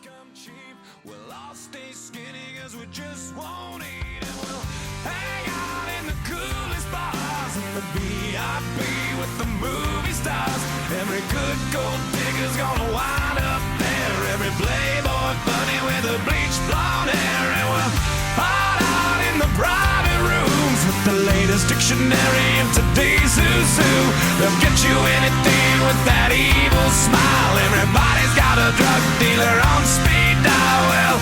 come cheap. We'll all stay skinny cause we just won't eat. And we'll hang out in the coolest bars in the VIP with the movie stars. Every good gold digger's gonna wind up there. Every playboy bunny with a bleached blonde hair. And we'll hide out in the private rooms with the latest dictionary of today's who's who. They'll get you anything with that evil smile. Everybody's got a drug dealer on speed dial. Well,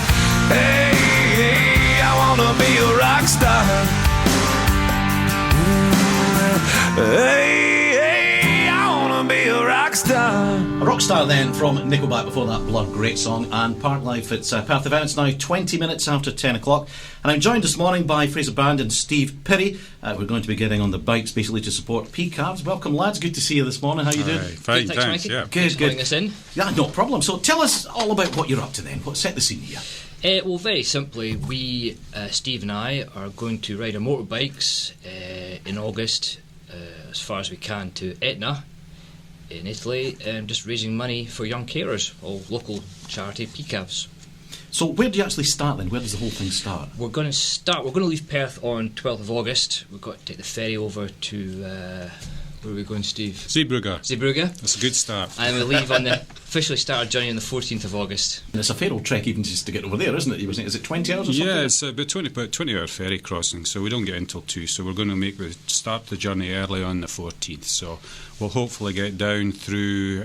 hey, I wanna be a rock star. Hey, I wanna be a rock star. A rock star then from Nickelback before that, Blur, great song. And Park Life, it's Perth events now 20 minutes after 10 o'clock. And I'm joined this morning by Fraser Band and Steve Pirry. We're going to be getting on the bikes basically to support PCAVs. Welcome lads, good to see you this morning. How you doing? Fine, Thanks, thanks. Mikey. Yeah. Good, good. Us in. Yeah, no problem. So tell us all about what you're up to then. Set the scene here. Well, very simply, we, Steve and I, are going to ride our motorbikes in August, as far as we can, to Etna in Italy, just raising money for young carers, all local charity PCAVs. So where do you actually start then? Where does the whole thing start? We're going to leave Perth on 12th of August. We've got to take the ferry over to, where are we going, Steve? Zeebrugge. That's a good start. And we leave officially start our journey on the 14th of August. And it's a fair old trek even just to get over there, isn't it? You were saying, is it 20 hours or something? Yeah, it's about 20 hour ferry crossing, so we don't get in till 2, so we're going to start the journey early on the 14th, so we'll hopefully get down through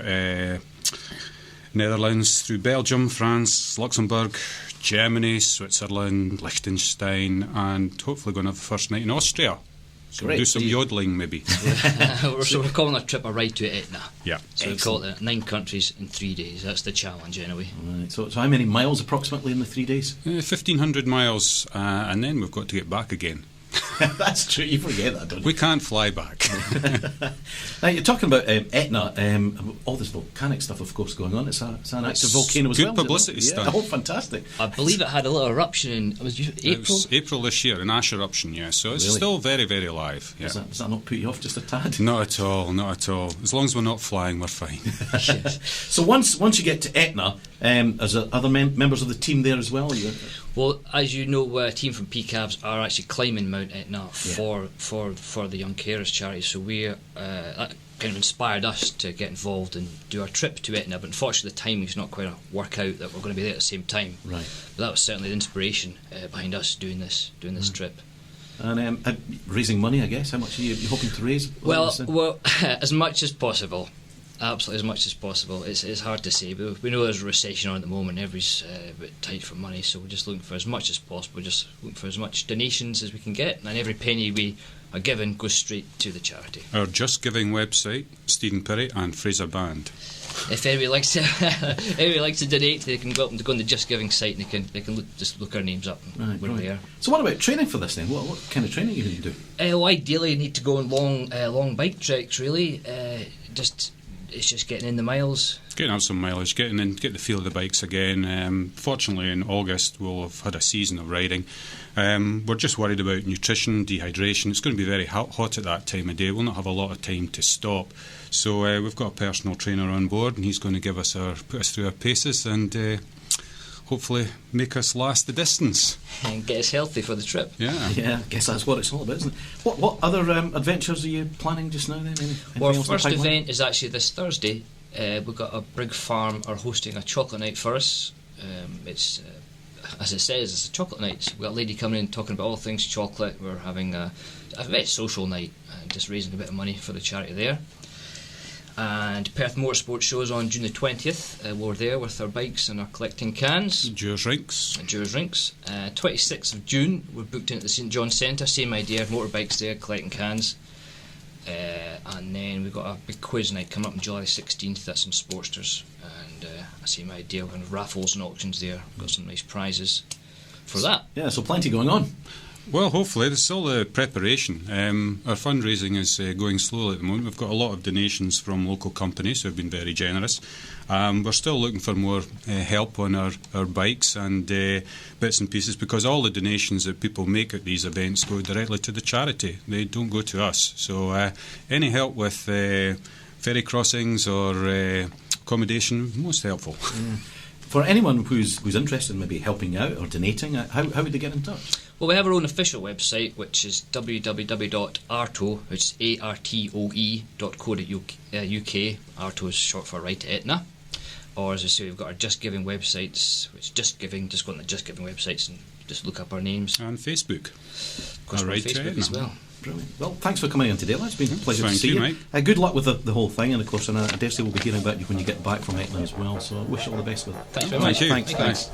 Netherlands, through Belgium, France, Luxembourg, Germany, Switzerland, Liechtenstein, and hopefully going to have the first night in Austria. So we'll do some yodeling maybe. So we're calling our trip a ride to Etna. Yeah. So we call it 9 countries in 3 days. That's the challenge anyway. Right, so how many miles approximately in the 3 days? 1,500 miles, and then we've got to get back again. That's true, you forget that, don't you? We can't fly back. Now, you're talking about Etna, all this volcanic stuff, of course, going on. It's an active volcano as well. Good publicity stunt. Oh, fantastic. I believe it had a little eruption in April? It was April this year, an ash eruption, yeah. So it's still very, very alive. Yeah. Does that not put you off just a tad? Not at all, not at all. As long as we're not flying, we're fine. So once you get to Etna, is there other members of the team there as well? Well, as you know, a team from PCAVs are actually climbing Mount Etna for the Young Carers charity. So that kind of inspired us to get involved and do our trip to Etna. But unfortunately, the timing's not quite work out that we're going to be there at the same time. Right. But that was certainly the inspiration behind us doing this trip. And raising money, I guess. How much are you hoping to raise? Well, as much as possible. Absolutely, as much as possible. It's hard to say, but we know there's a recession on at the moment. Everybody's a bit tight for money, so we're just looking for as much as possible. Just looking for as much donations as we can get, and every penny we are given goes straight to the charity. Our Just Giving website, Stephen Pirry and Fraser Band. If anybody likes to donate, they can go up and go on the Just Giving site, and they can just look our names up. Right, we're there. So what about training for this then? What kind of training are you going to do? Well, ideally, you need to go on long bike treks. Really, it's just getting in the miles. Getting out some mileage, get the feel of the bikes again. Fortunately, in August, we'll have had a season of riding. We're just worried about nutrition, dehydration. It's going to be very hot at that time of day. We'll not have a lot of time to stop. So we've got a personal trainer on board, and he's going to put us through our paces and hopefully make us last the distance. And get us healthy for the trip. Yeah, I guess that's what it's all about, isn't it? What other adventures are you planning just now then? Well, our first event is actually this Thursday. We've got a Brig Farm are hosting a chocolate night for us. It's as it says, it's a chocolate night. We've got a lady coming in talking about all things chocolate. We're having a very social night, just raising a bit of money for the charity there. And Perth Motorsport shows on June the 20th. We're there with our bikes and our collecting cans. Jurors Rinks. 26th of June, we're booked in at the St John's Centre. Same idea, motorbikes there, collecting cans. And then we've got a big quiz night coming up on July the 16th. That's in Sportsters. And same idea, we're going to have raffles and auctions there. We've got some nice prizes for that. Yeah, so plenty going on. Well, hopefully, there's still the preparation. Our fundraising is going slowly at the moment. We've got a lot of donations from local companies who have been very generous. We're still looking for more help on our bikes and bits and pieces, because all the donations that people make at these events go directly to the charity. They don't go to us. So any help with ferry crossings or accommodation, most helpful. For anyone who's interested in maybe helping out or donating, how would they get in touch? Well, we have our own official website, which is www.arto, which is artoe.co.uk. Arto is short for Right Etna. Or as I say, we've got our Just Giving websites, which is Just Giving, just go on the Just Giving websites and just look up our names. And Facebook. Of course, All we're on right, Facebook as well. Brilliant. Well, thanks for coming in today, lads. It's been a pleasure to Thank see you, you. mate. Good luck with the whole thing, and of course, I dare say we'll be hearing about you when you get back from Etna as well. So I wish you all the best with it. Thanks very much. Thank you. Thanks.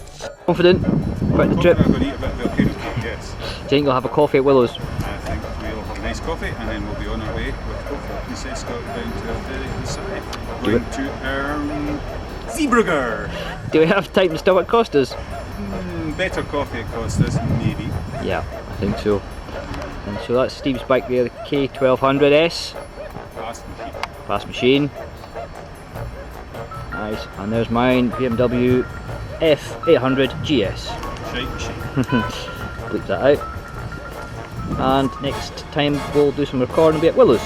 Confident about the trip? I'm going to eat a bit of volcano cake, yes. Do you think you'll have a coffee at Willows? I think we'll have a nice coffee and then we'll be on our way with hopefully inside Scott down to our very side. Going to Zeebrugger. Do we have time to stop at Costa's? Better coffee at Costa's, maybe. Yeah, I think so. And so that's Steve's bike there, the K1200S. Fast machine. Nice. And there's mine, BMW F800 GS. Shite machine. Bleep that out. And next time we'll do some recording and be at Willows.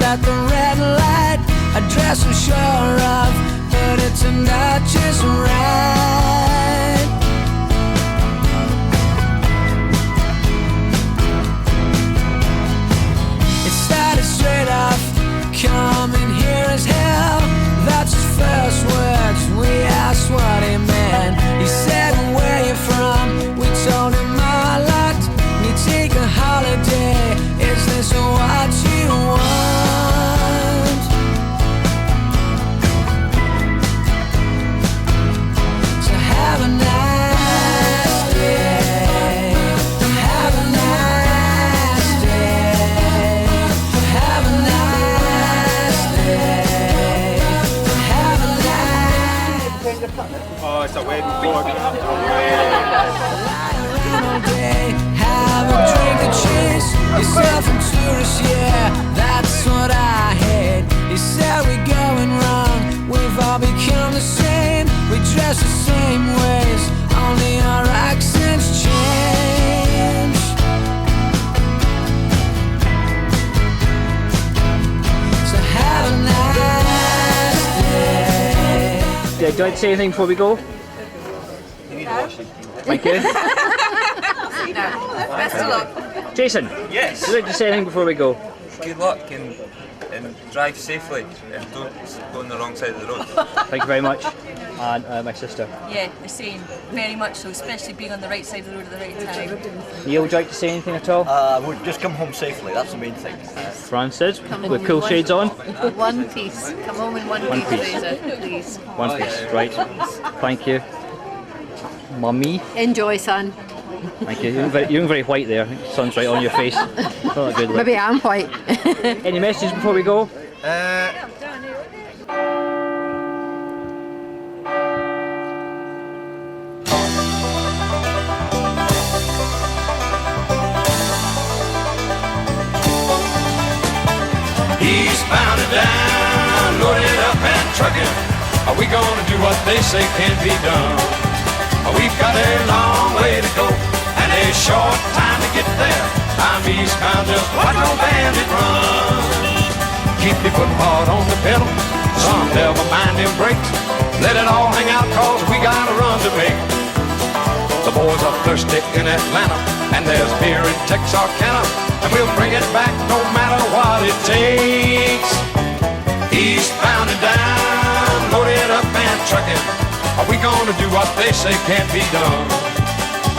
At the red light, a dress I'm sure of, but it turned out just right. It started straight off, coming here as hell. That's his first words, we asked what he meant. He said, where you from? We told him a lot. We take a holiday, is this what you want? Have a nice day. Have a nice day. Have a nice day. Have a nice. Oh, it's a wedding vlog. Have a drink of cheese. Yourself and tourists, yeah, that's what I hate. You said we're going wrong. We've all become the same. We dress the same ways, only our accents change. So have a nice day. Do you like to say anything before we go? Thank you. Best of luck. Jason, Yes. would you like to say anything before we go? Good luck and drive safely and don't go on the wrong side of the road. Thank you very much. And my sister. Yeah, the same. Very much so, especially being on the right side of the road at the right time. Neil, would you like to say anything at all? We'll just come home safely, that's the main thing. Francis, Come with home cool in one- shades on. One piece. Come home in one piece, Fraser, please. One piece, right. Thank you. Mummy, Enjoy, son. thank you. You're very white there. The sun's right on your face. Not a good look. Maybe I'm white. Any messages before we go? Eastbound and down, loaded up and trucking. Are we gonna do what they say can't be done? We've got a long way to go and a short time to get there. I'm eastbound, just watch no bandit run. keep your foot hard on the pedal. Son, never mind them brakes. Let it all hang out, cause we got a run to make. The boys are thirsty in Atlanta, and there's beer in Texarkana, and we'll bring it back no matter what it takes. Eastbound and down, loaded up and trucking. Are we gonna do what they say can't be done?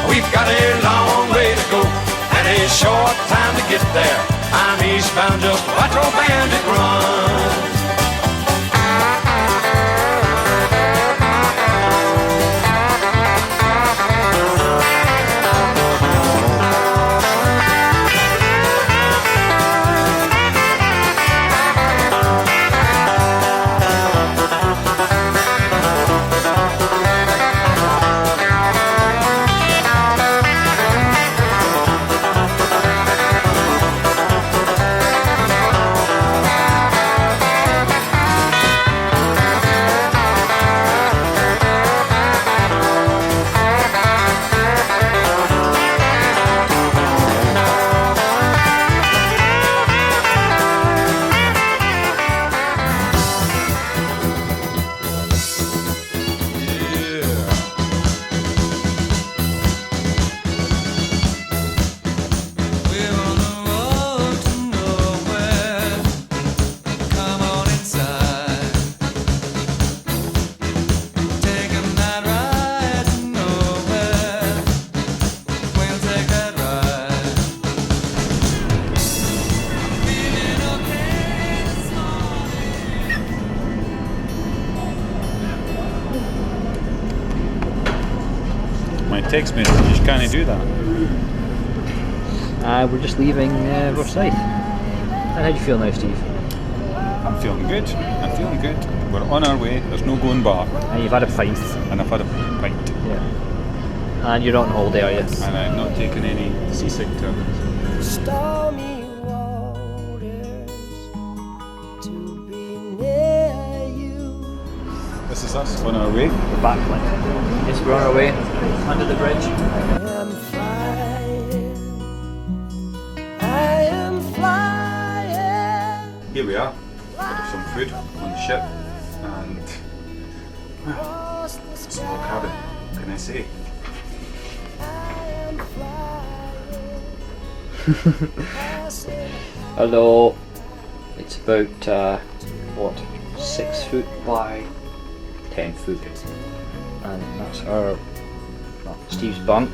We've got a long way to go and a short time to get there. I'm eastbound, just watch old bandit run. My text message, can't do that. We're just leaving Versailles. And how do you feel now, Steve? I'm feeling good. I'm feeling good. We're on our way. There's no going back. And you've had a pint. And I've had a pint. Yeah. And you're not on holiday, are you? And I'm not taking any seasick turns. Stormy waters to be near you. This is us on our way. The back line. Yes, we're on our way. Under the bridge. I'm flying. I am flying. Here we are. Bit of some food on the ship. And well, a small cabin. What can I say? Hello. It's about 6 foot by 10 foot, and that's Steve's bunk,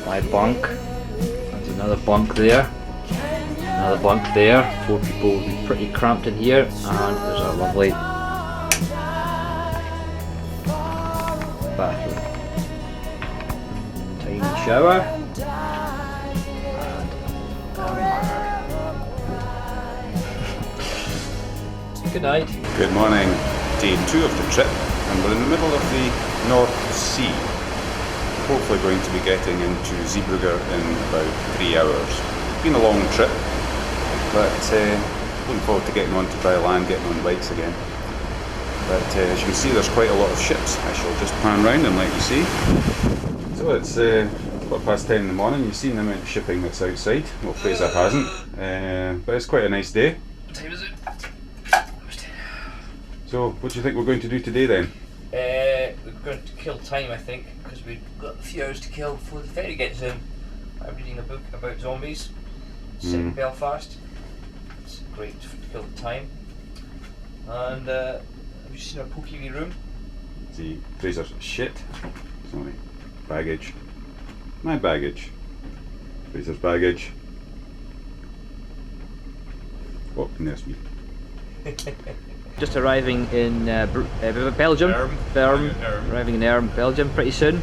my bunk. There's another bunk there, another bunk there. 4 people will be pretty cramped in here, and there's a lovely bathroom, tiny shower. Good night. Good morning. Day 2 of the trip, and we're in the middle of the North Sea. Hopefully going to be getting into Zeebrugge in about 3 hours. It's been a long trip, but looking forward to getting onto dry land, getting on bikes again. But as you can see, there's quite a lot of ships. I shall just pan round and let you see. So it's 10:15 in the morning. You've seen the amount of shipping that's outside. Well, Fraser hasn't, but it's quite a nice day. What time is it? So, what do you think we're going to do today then? We're going to kill time, I think, because we've got a few hours to kill before the ferry gets in. I'm reading a book about zombies set in Belfast. It's great to kill the time. And have you seen our pokey wee room? See, Fraser's shit. Sorry. Baggage. My baggage. Fraser's baggage. Oh, there's me. Just arriving in Belgium. Arriving in Erm, Belgium pretty soon.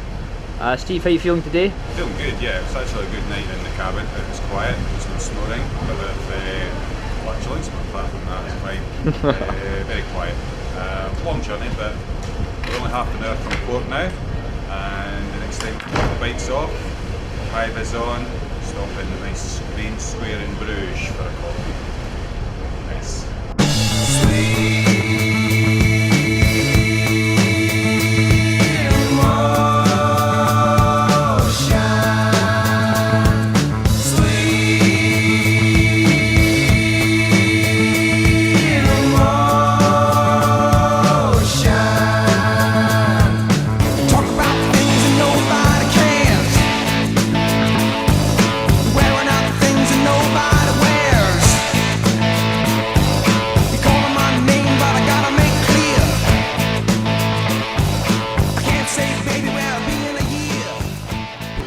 Steve, how are you feeling today? Feeling good, yeah. It was actually a good night in the cabin. It was quiet, there was no snoring, a bit of flatulence, but apart from that, it's fine. Very quiet. Long journey, but we're only half an hour from port now, and the next time the bike's off, high vis on, stop in the nice main square in Bruges for a coffee. Nice.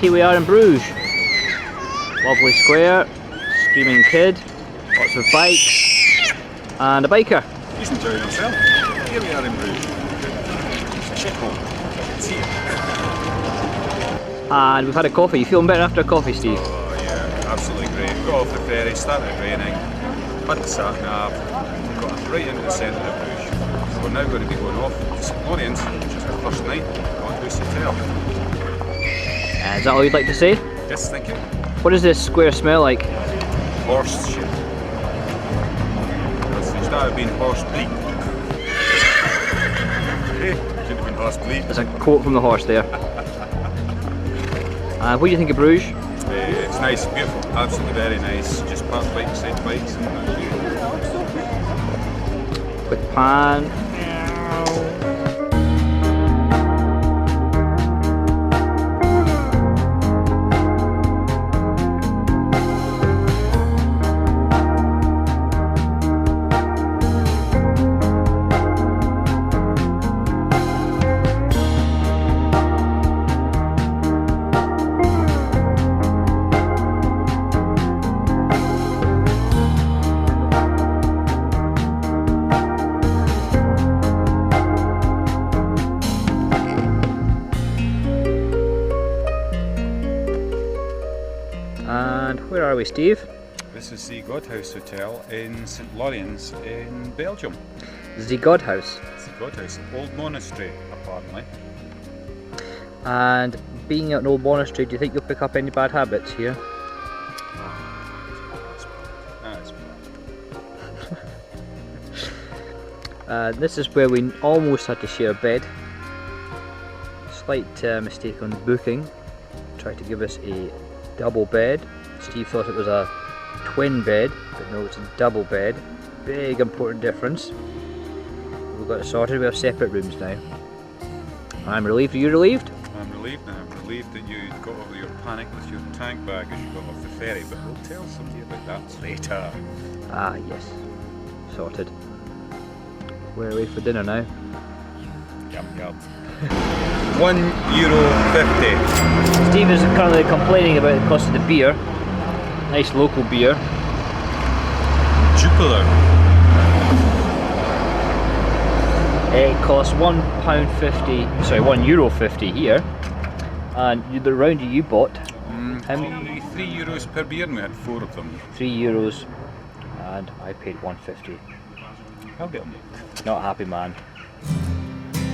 here we are in Bruges. Lovely square, screaming kid, lots of bikes, and a biker. He's enjoying himself. Here we are in Bruges. It's a shithole. See it. And we've had a coffee. You feeling better after a coffee, Steve? Oh yeah, absolutely great. Got off the ferry, started raining, had the sat nav, got us right into the centre of Bruges. So we're now going to be going off to St Lawrence, which is our first night on this hotel. Is that all you'd like to say? Yes, thank you. What does this square smell like? Horse shit. It should have been horse bleep. Hey, should have been horse bleep. There's a quote from the horse there. What do you think of Bruges? It's nice, beautiful, absolutely very nice. Just park bikes, side bikes, and that's it. With pan. And where are we, Steve? This is the Godhouse Hotel in St Lawrence in Belgium. The Godhouse. It's the Godhouse, old monastery apparently. And being at an old monastery, do you think you'll pick up any bad habits here? This is where we almost had to share a bed. Slight mistake on booking. Tried to give us a double bed. Steve thought it was a twin bed, but no, it's a double bed. Big important difference. We've got it sorted, we have separate rooms now. I'm relieved, are you relieved? I'm relieved, and I'm relieved that you got over your panic with your tank bag as you got off the ferry, but we'll tell somebody about that later. Ah yes, sorted. We're away for dinner now. Yum yum. €1.50. Steve is currently complaining about the cost of the beer. Nice local beer. Jupiler. It costs £1.50, sorry, €1.50 here. And the round you bought, how many? €3 per beer, and we had 4 of them. €3, and I paid £1.50. I'll get them. Not a happy man.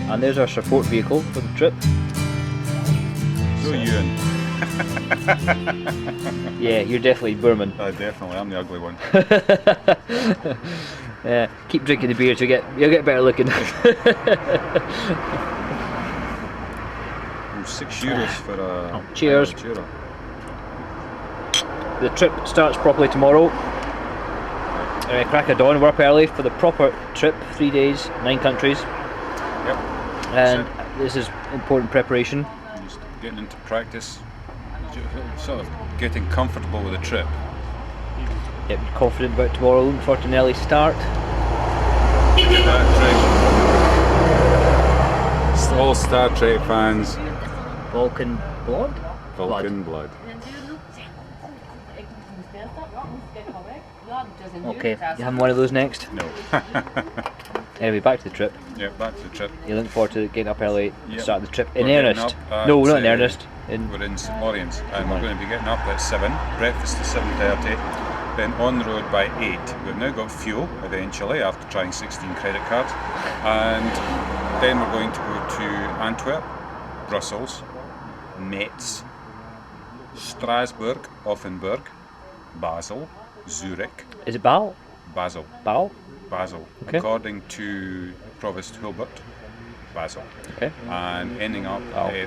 And there's our support vehicle for the trip. So Ewan. Yeah, you're definitely Burman. Definitely, I'm the ugly one. Yeah, keep drinking the beer to you'll get better looking. €6 for a cheers. Cheerio. The trip starts properly tomorrow. Crack of dawn, we're up early for the proper trip, 3 days, 9 countries. Yep. And this is important preparation. Just getting into practice, sort of getting comfortable with the trip. Yep, confident about tomorrow, looking forward to an early start. Look at that Trek. It's all Star Trek fans. Vulcan blood? Vulcan blood. Okay, you having one of those next? No. Anyway, back to the trip. Yeah, back to the trip. You're looking forward to getting up early, Yep. starting the trip We're in getting earnest? up at, No, not in earnest. We're in St Lawrence, and we're going to be getting up at 7, breakfast at 7:30, then on the road by 8. We've now got fuel eventually after trying 16 credit cards, and then we're going to go to Antwerp, Brussels, Metz, Strasbourg, Offenburg, Basel, Zurich. Is it Basel? Basel. Basel? Basel. Okay. According to Provost Hilbert, Basel. Okay. And ending up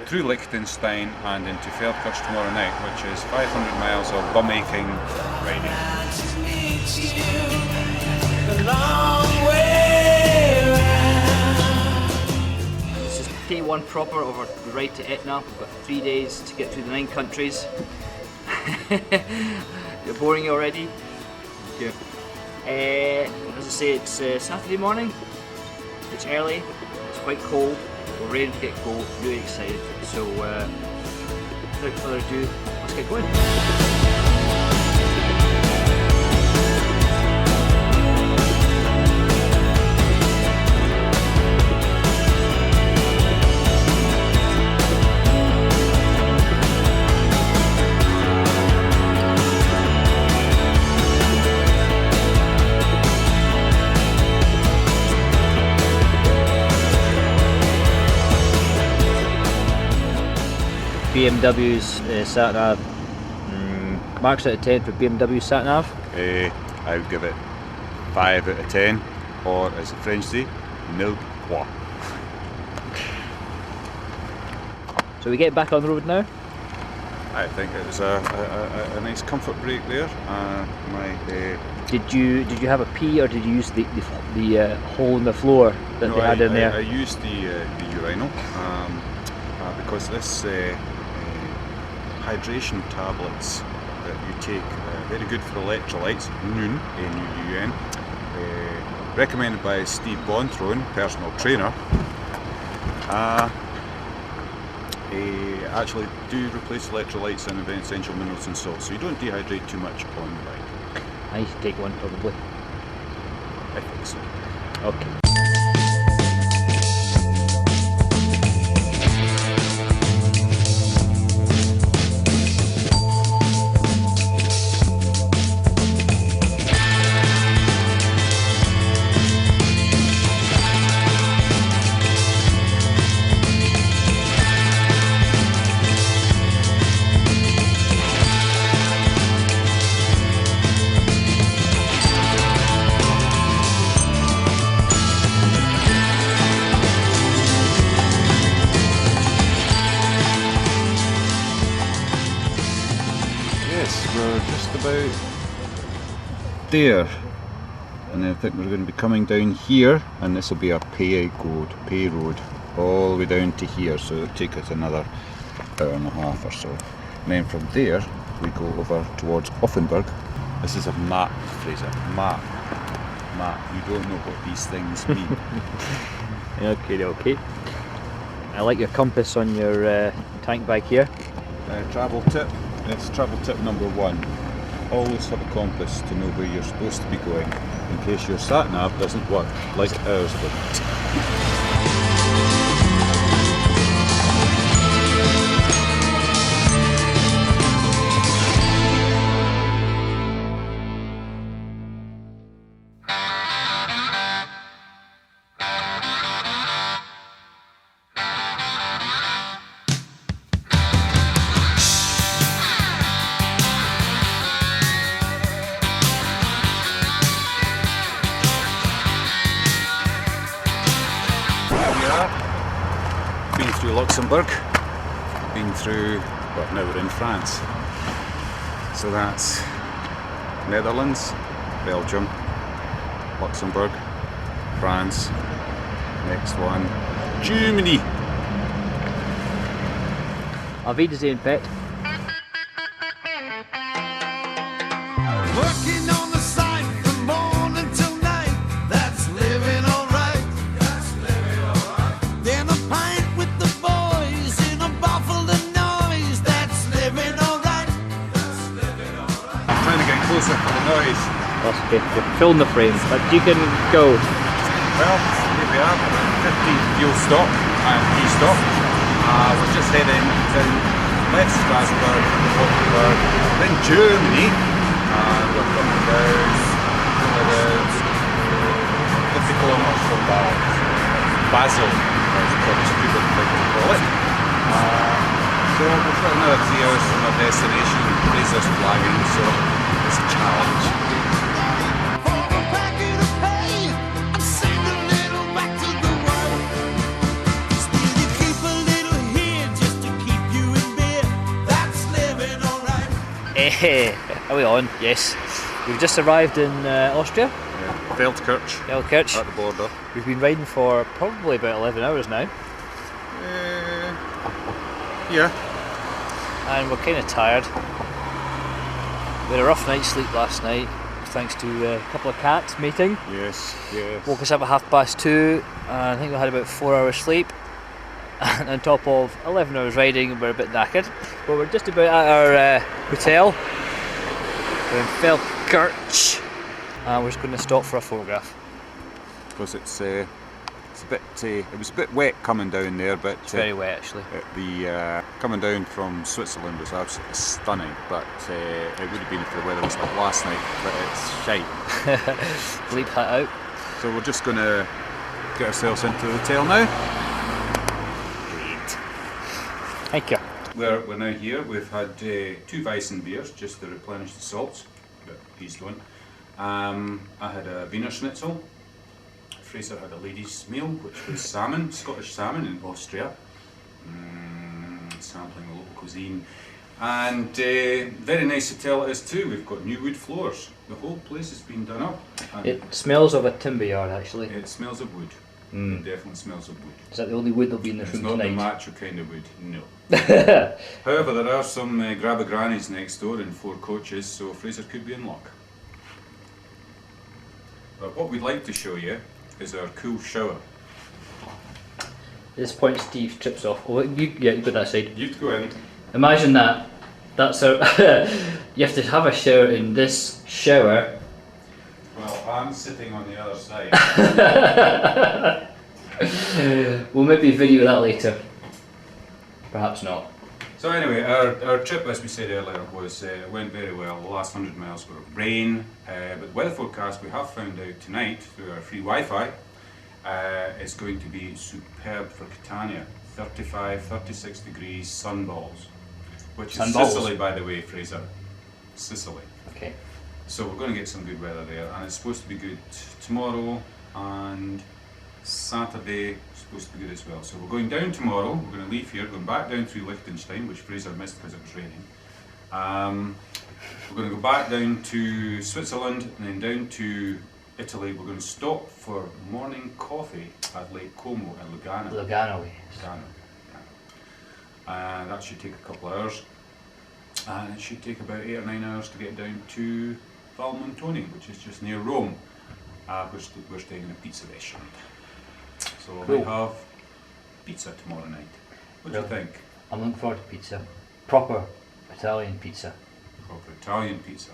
through Liechtenstein and into Feldkirch tomorrow night, which is 500 miles of bum-aching riding. This is day one proper of our ride to Etna. We've got 3 days to get through the 9 countries. You're boring you already? Yeah. As I say, it's Saturday morning. It's early. It's quite cold. We're ready to get going. Really excited. So without further ado, let's get going. BMW's sat nav. Marks out of 10 for BMW sat nav. I would give it 5 out of 10, or as the French say, mille pois. So we get back on the road now. I think it was a nice comfort break there. Did you have a pee, or did you use the hole in the floor that they had in there? I used the urinal because this hydration tablets that you take, very good for electrolytes, Noon, N-U-U-N, recommended by Steve Bonthron, personal trainer, actually do replace electrolytes and essential minerals and salts, so you don't dehydrate too much on the bike. I need to take one probably. I think so. Okay. There, and then I think we're going to be coming down here, and this will be a pay road all the way down to here, so it'll take us another hour and a half or so, and then from there we go over towards Offenburg. This is a map, Fraser, map, you don't know what these things mean. Okay. I like your compass on your tank bike here. Travel tip, it's travel tip number 1. Always have a compass to know where you're supposed to be going, in case your sat nav doesn't work like ours wouldn't. Been through Luxembourg, been through, well, now we're in France. So that's Netherlands, Belgium, Luxembourg, France, next one, Germany. Auf Wiedersehen, Pet. Working on the site from morning till night. That's living alright. That's living alright. Then a pint with the boys in a Buffalo noise. That's living alright. That's living alright. I'm trying to get closer for the noise. That's okay, you're filling the frame, but you can go. Well, here we are, 15th fuel stop and P-stop. We're just heading down left Strasbourg, Rotenburg, then Germany, and we're coming down about 50 kilometres from Basel, as British people like to call it. So we've got another 3 hours from our destination. Fraser's flagging, so it's a challenge. Are we on? Yes. We've just arrived in Austria. Yeah. Feldkirch. At the border. We've been riding for probably about 11 hours now. Yeah. And we're kind of tired. We had a rough night's sleep last night, thanks to a couple of cats mating. Yes. Woke us up at 2:30, and I think we had about 4 hours sleep. And on top of 11 hours riding, we're a bit knackered. But we're just about at our hotel. We're in Feldkirch. And we're just going to stop for a photograph. Because it was a bit wet coming down there, but It's very wet actually. Coming down from Switzerland was absolutely stunning, but it would have been if the weather was like last night, but it's shite. Bleep that out. So we're just going to get ourselves into the hotel now. Great. Thank you. We're now here. We've had 2 Weissen beers just to replenish the salts, but he's done. I had a Wiener Schnitzel. Fraser had a ladies' meal, which was salmon, Scottish salmon in Austria. Sampling the local cuisine. And very nice hotel it is too. We've got new wood floors. The whole place has been done up. And It smells of a timber yard actually. it smells of wood. It definitely smells of wood. Is that the only wood that'll be in this It's room not the tonight? macho kind of wood, no. However, there are some grabber grannies next door in 4 coaches, so Fraser could be in luck. But what we'd like to show you is our cool shower. At this point, Steve trips off. Oh, you go that side. You go in. Imagine that. That's our. You have to have a shower in this shower. Well, I'm sitting on the other side. We'll maybe video that later. Perhaps not. So anyway, our trip, as we said earlier, went very well. The last 100 miles were rain, but the weather forecast we have found out tonight through our free Wi-Fi is going to be superb for Catania. 35, 36 degrees, sunballs. Which is Sunballs? Sicily, by the way, Fraser. Sicily. Okay. So we're going to get some good weather there, and it's supposed to be good tomorrow and Saturday. Supposed to be good as well. So we're going down tomorrow. We're going to leave here, going back down through Liechtenstein, which Fraser missed because it was raining. We're going to go back down to Switzerland and then down to Italy. We're going to stop for morning coffee at Lake Como in Lugano. Lugano. Lugano, yeah. That should take a couple of hours. And it should take about 8 or 9 hours to get down to Valmontone, which is just near Rome. We're staying in a pizza restaurant. So Cool. we have pizza tomorrow night. What do you think? I'm looking forward to pizza. Proper Italian pizza. Proper Italian pizza.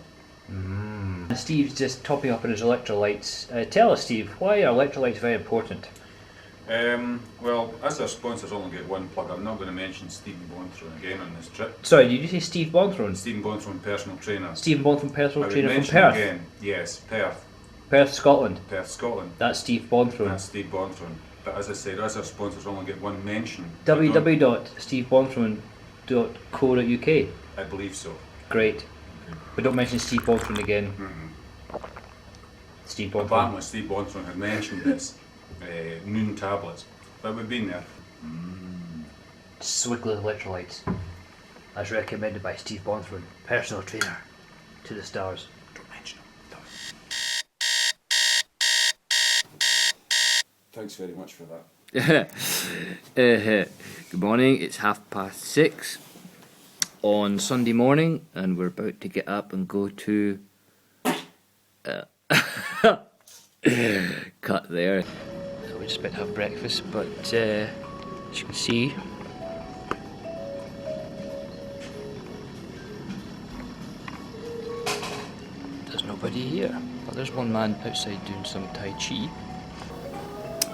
Steve's just topping up on his electrolytes. Tell us, Steve, why are electrolytes very important? Well, as our sponsors only get one plug, I'm not going to mention Stephen Bonthron again on this trip. Sorry, did you say Steve Bonthron? Stephen Bonthron, personal trainer. Stephen Bonthron, personal I would trainer from mention Perth. again, yes, Perth. Perth, Scotland. Perth, Scotland. That's Steve Bonthron. That's Steve Bonthron. But as I said, as our sponsors only get one mention. www.stevebonthron.co.uk. I believe so. Great. But don't mention Steve Bonthron again. Steve Bonthron. Apparently Steve Bonthron had mentioned this. Noon tablets. But we've been there. Swiggly electrolytes. As recommended by Steve Bonthron, personal trainer to the stars. Don't mention them. Thanks very much for that. Good morning, it's 6:30 on Sunday morning, and we're about to get up and go to. Cut there. So we're just about to have breakfast, but as you can see, there's nobody here. But there's one man outside doing some Tai Chi.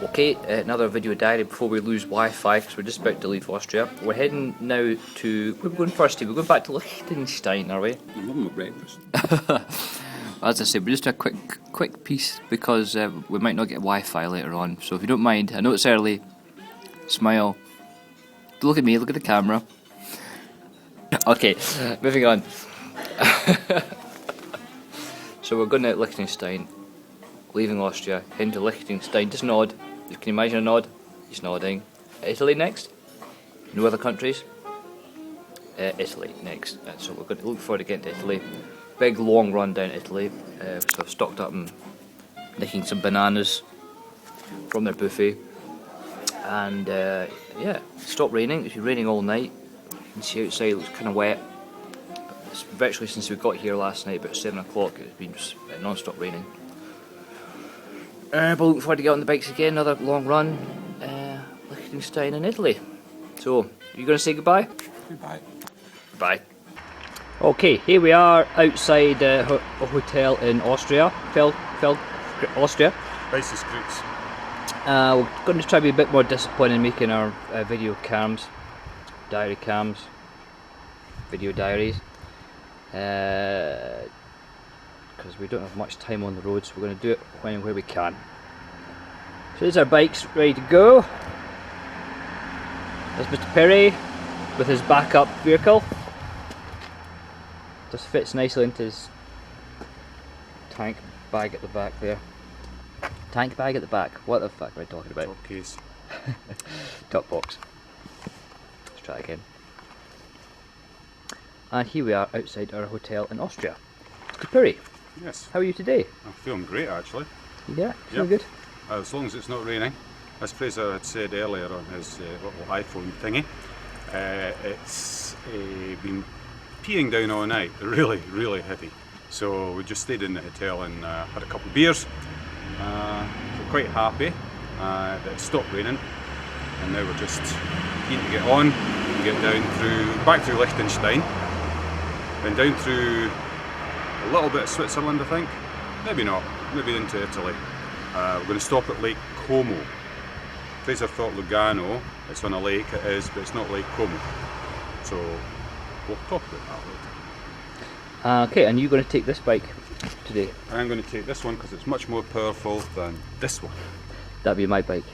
Okay, another video diary before we lose Wi-Fi because we're just about to leave Austria. We're heading now to. We're going first, Steve. We're going back to Liechtenstein, are we? I'm having my breakfast. As I said, we're just a quick piece because we might not get Wi-Fi later on. So if you don't mind, I know it's early. Smile. Look at me. Look at the camera. Okay, moving on. So we're going to Liechtenstein, leaving Austria, heading to Liechtenstein. Just nod. You can imagine a nod. He's nodding. Italy next. No other countries. Italy next. So we're going to look forward to getting to Italy. Big long run down Italy. So I've stocked up and nicking some bananas from their buffet. And yeah, it stopped raining. It's been raining all night. You can see outside it looks kind of wet. It's virtually since we got here last night, about 7 o'clock, it's been just non-stop raining. But looking forward to get on the bikes again. Another long run. Liechtenstein in Italy. So, you going to say goodbye? Goodbye. Bye. Okay, here we are outside a hotel in Austria, Austria. Basis Creeks. We're going to try to be a bit more disciplined in making our video cams, diary cams, video diaries, because we don't have much time on the road, so we're going to do it when and where we can. So there's our bikes ready to go. There's Mr. Perry with his backup vehicle. Just fits nicely into his tank bag at the back there. Tank bag at the back. What the fuck am I talking about? Top case. Top box. Let's try again. And here we are outside our hotel in Austria. Mr. Perry, Yes. how are you today? I'm feeling great actually. Yeah, feel Yep. good? As long as it's not raining. As Fraser had said earlier on his little iPhone thingy, it's been peeing down all night, really heavy. So we just stayed in the hotel and had a couple of beers. So quite happy that it stopped raining, and now we're just keen to get on and get back through Liechtenstein, then down through a little bit of Switzerland, I think. Maybe not, maybe into Italy. We're going to stop at Lake Como. Fraser thought Lugano, it's on a lake, it is, but it's not Lake Como. So we'll talk about that later. Okay, and you're going to take this bike today? I'm going to take this one because it's much more powerful than this one. That'd be my bike.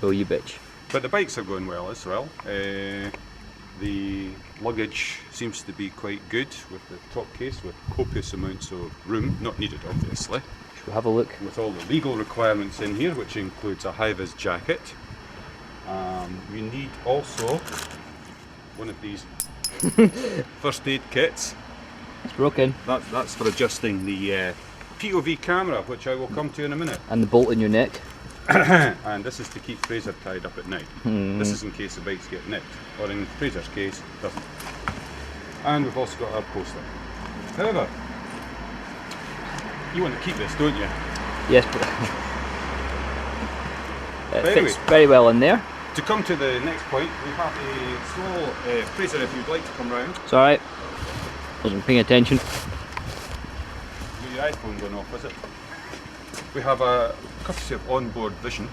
Oh, you bitch. But the bikes are going well as well. The luggage seems to be quite good with the top case with copious amounts of room, not needed obviously. Should we have a look? With all the legal requirements in here, which includes a high-vis jacket. You need also one of these first aid kits. It's broken. That's for adjusting the POV camera, which I will come to in a minute. And the bolt in your neck. And this is to keep Fraser tied up at night. This is in case the bikes get nicked, or in Fraser's case, doesn't. And we've also got our poster. However, you want to keep this, don't you? Yes, but it Anyway. fits very well in there. To come to the next point, we have a small Fraser, if you'd like to come round. It's alright. Wasn't paying attention. Your iPhone going off, is it? We have a courtesy of Onboard Vision,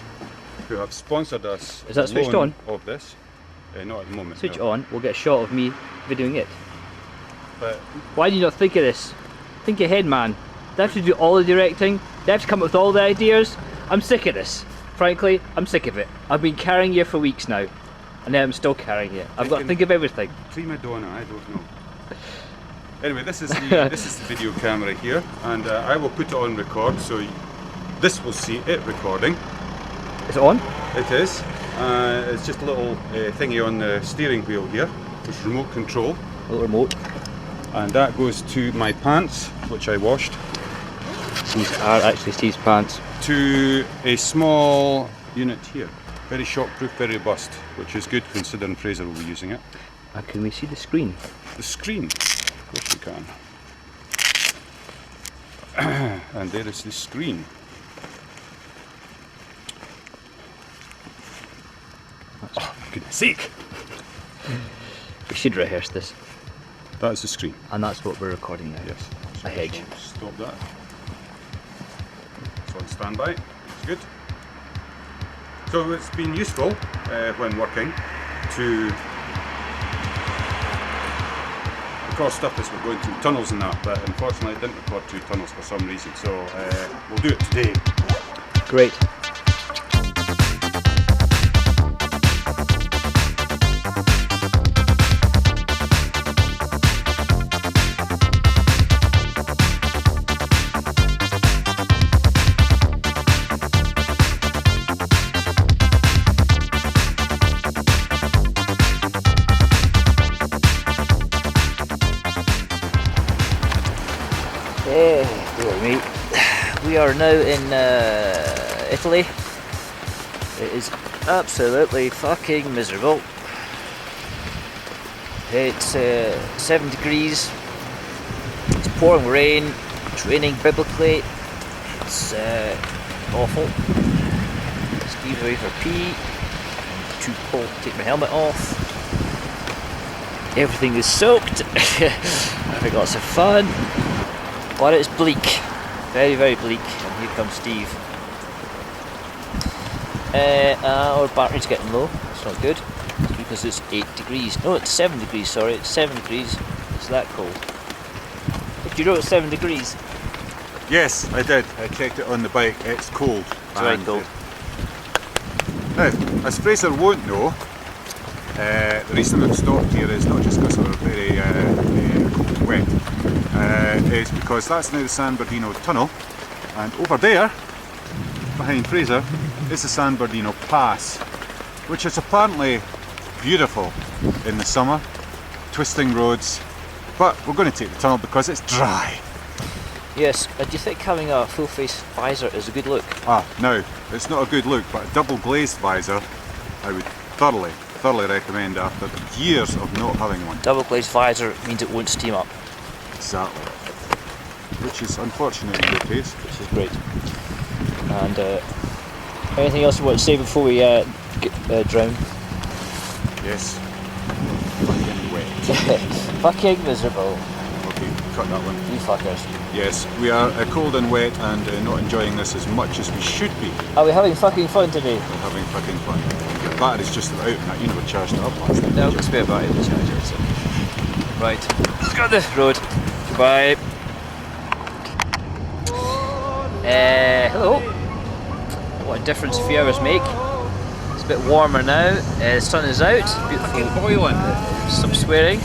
who have sponsored us. Is that switched loan on? Of this, not at the moment. Switch no. on, we'll get a shot of me videoing it. But Why do you not think of this? Think ahead, man. They have to do all the directing. They have to come up with all the ideas. I'm sick of this. Frankly, I'm sick of it. I've been carrying you for weeks now, and then I'm still carrying you. I've got to think of everything. prima donna, I don't know. Anyway, this is the video camera here, and I will put it on record, so this will see it recording. Is it on? It is. It's just a little thingy on the steering wheel here, which is remote control. A little remote. And that goes to my pants, which I washed. These are actually Steve's pants. To a small unit here. Very shockproof, very robust, which is good considering Fraser will be using it. And can we see the screen? The screen, of course we can. And there is the screen. Oh, for goodness sake! We should rehearse this. That is the screen. And that's what we're recording now. Yes. A hedge. Stop that. It's on standby. It's good. So it's been useful when working to record stuff as we're going through tunnels and that, but unfortunately I didn't record through tunnels for some reason, so we'll do it today. Great. We are now in Italy. It is absolutely fucking miserable. It's 7 degrees. It's pouring rain. It's raining biblically. It's awful. Steve's away for pee. too cold to take my helmet off. Everything is soaked. Having lots of fun. But it's bleak. Very, very bleak. And here comes Steve. Our battery's getting low. It's not good. Because it's 8 degrees. No, it's 7 degrees, sorry. It's 7 degrees. It's that cold. Do you know it's 7 degrees? Yes, I did. I checked it on the bike. It's cold. It's very cold. Now, as Fraser won't know, the reason we've stopped here is not just because we're very cold and wet. It's because that's now the San Bernardino Tunnel, and over there, behind Fraser, is the San Bernardino Pass, which is apparently beautiful in the summer, twisting roads, but we're going to take the tunnel because it's dry. Yes, do you think having a full face visor is a good look? No, it's not a good look, but a double glazed visor I would thoroughly recommend after years of not having one. Double glazed visor means it won't steam up. Exactly. Which is unfortunate in your case. Which is great. And anything else you want to say before we drown? Yes. Fucking wet. Fucking miserable. Okay, cut that one. You fuckers. Yes, we are cold and wet and not enjoying this as much as we should be. Are we having fucking fun today? We're having fucking fun. Your battery's just about out and that, you never charged it up last night. No, spare battery to charge it. So. Right, let's go on this road. Goodbye. Hello. What a difference a few hours make. It's a bit warmer now. The sun is out. Beautiful. Fucking boiling. Some swearing.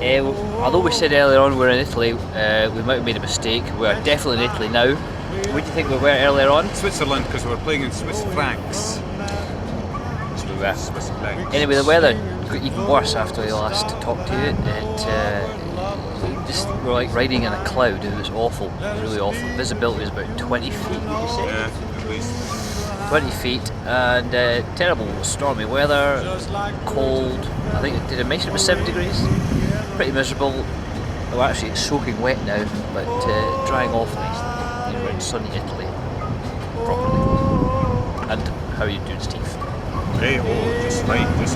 Although we said earlier on we're in Italy, we might have made a mistake. We are definitely in Italy now. Where do you think we were earlier on? Switzerland, because we're playing in Swiss francs. Swiss francs. Anyway, the weather got even worse after we last talked to you. We were like riding in a cloud. It was awful. It was really awful. Visibility was about 20 feet, would you say? Yeah, at least. 20 feet, and terrible stormy weather, cold. I think, did I mention it was 7 degrees? Pretty miserable. Well, actually it's soaking wet now, but drying off nicely. We're in sunny Italy, properly. And how are you doing, Steve? Hey, just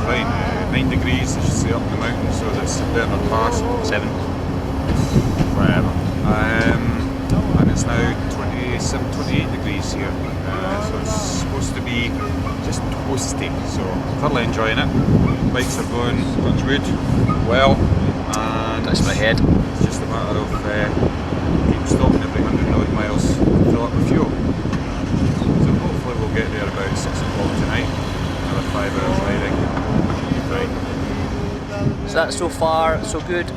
fine. 9 degrees, I should say, up the mountain, so that's Bernard Pass. 7. Whatever. And it's now 27, 28 degrees here, so it's supposed to be just toasty, so thoroughly enjoying it. Bikes are going, touch wood, well, and that's my head. It's just a matter of keep stopping every 100 odd miles to fill up with fuel. So hopefully we'll get there about 6 o'clock tonight. Another 5 hours riding. Right. So that's so far so good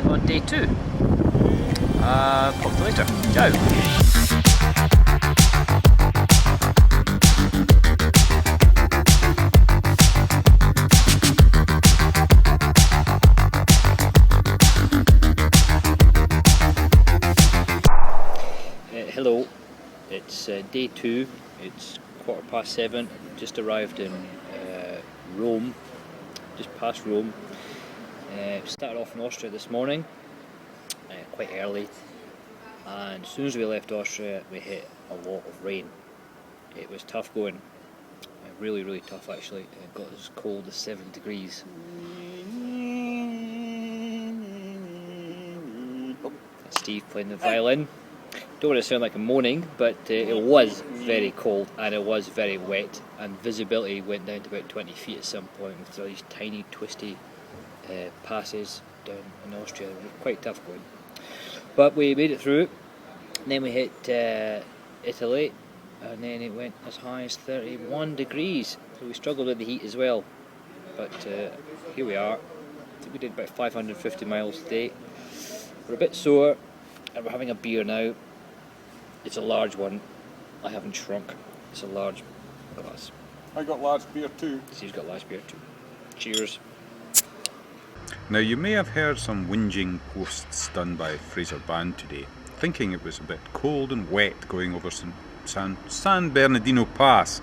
on day 2. Talk to you later. Ciao. Hello, it's day 2, it's 7:15, just arrived in Rome, just past Rome. Started off in Austria this morning, quite early, and as soon as we left Austria we hit a lot of rain. It was tough going, really, really tough actually. It got as cold as 7 degrees. Oh, that's Steve playing the violin. Don't want to sound like I'm moaning, but it was very cold and it was very wet, and visibility went down to about 20 feet at some point with all these tiny twisty passes down in Austria. They were quite tough going, but we made it through. And then we hit Italy, and then it went as high as 31 degrees, so we struggled with the heat as well, but here we are. I think we did about 550 miles today. We're a bit sore and we're having a beer now. It's a large one. I haven't shrunk. It's a large glass. I got large beer too. Steve's got large beer too. Cheers. Now you may have heard some whinging posts done by Fraser Band today, thinking it was a bit cold and wet going over San Bernardino Pass.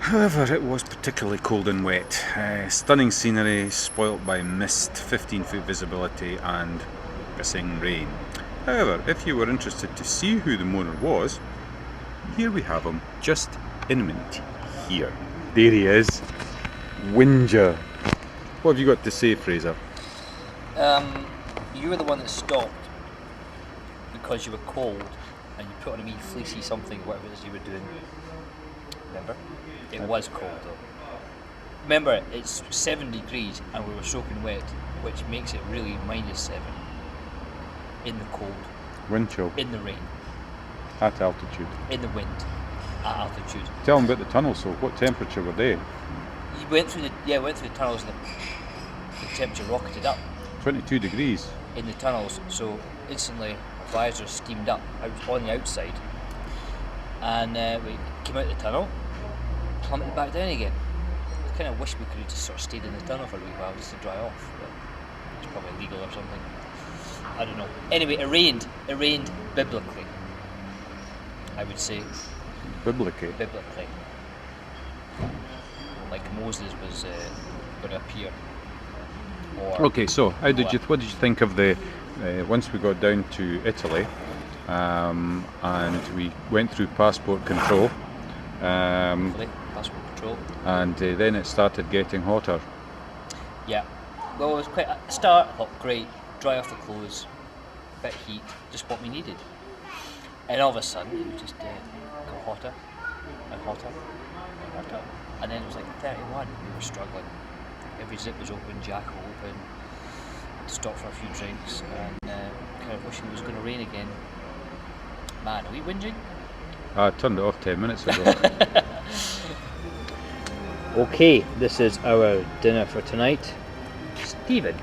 However, it was particularly cold and wet. Stunning scenery, spoilt by mist, 15-foot visibility and pissing rain. However, if you were interested to see who the moaner was, here we have him, just in a minute. here. There he is. Whinger. What have you got to say, Fraser? You were the one that stopped because you were cold and you put on a wee fleecy something, whatever it is you were doing. Remember? It was cold though. Remember, it's 7 degrees and we were soaking wet, which makes it really -7 in the cold, Wind chill. in the rain, At altitude. in the wind, at altitude. Tell them about the tunnel, so what temperature were they? You went through the tunnels and the temperature rocketed up 22 degrees. in the tunnels, so instantly our visors steamed up on the outside, and we came out of the tunnel, plummeted back down again. I kind of wish we could have just sort of stayed in the tunnel for a wee while just to dry off, but it's probably illegal or something. I don't know. Anyway, it rained biblically, I would say. Biblically. Like Moses was going to appear. Or Okay, so what did you think of the once we got down to Italy and we went through passport control passport control. and then it started getting hotter. Yeah. Well, it was quite at the start. I thought, great, dry off the clothes, bit of heat, just what we needed. And all of a sudden, it was just got hotter and hotter and hotter. And then it was like 31. We were struggling. Every zip was open, jackal open. Stopped for a few drinks, and kind of wishing it was going to rain again. Man, are we whinging? I turned it off 10 minutes ago. Okay, this is our dinner for tonight. Stephen.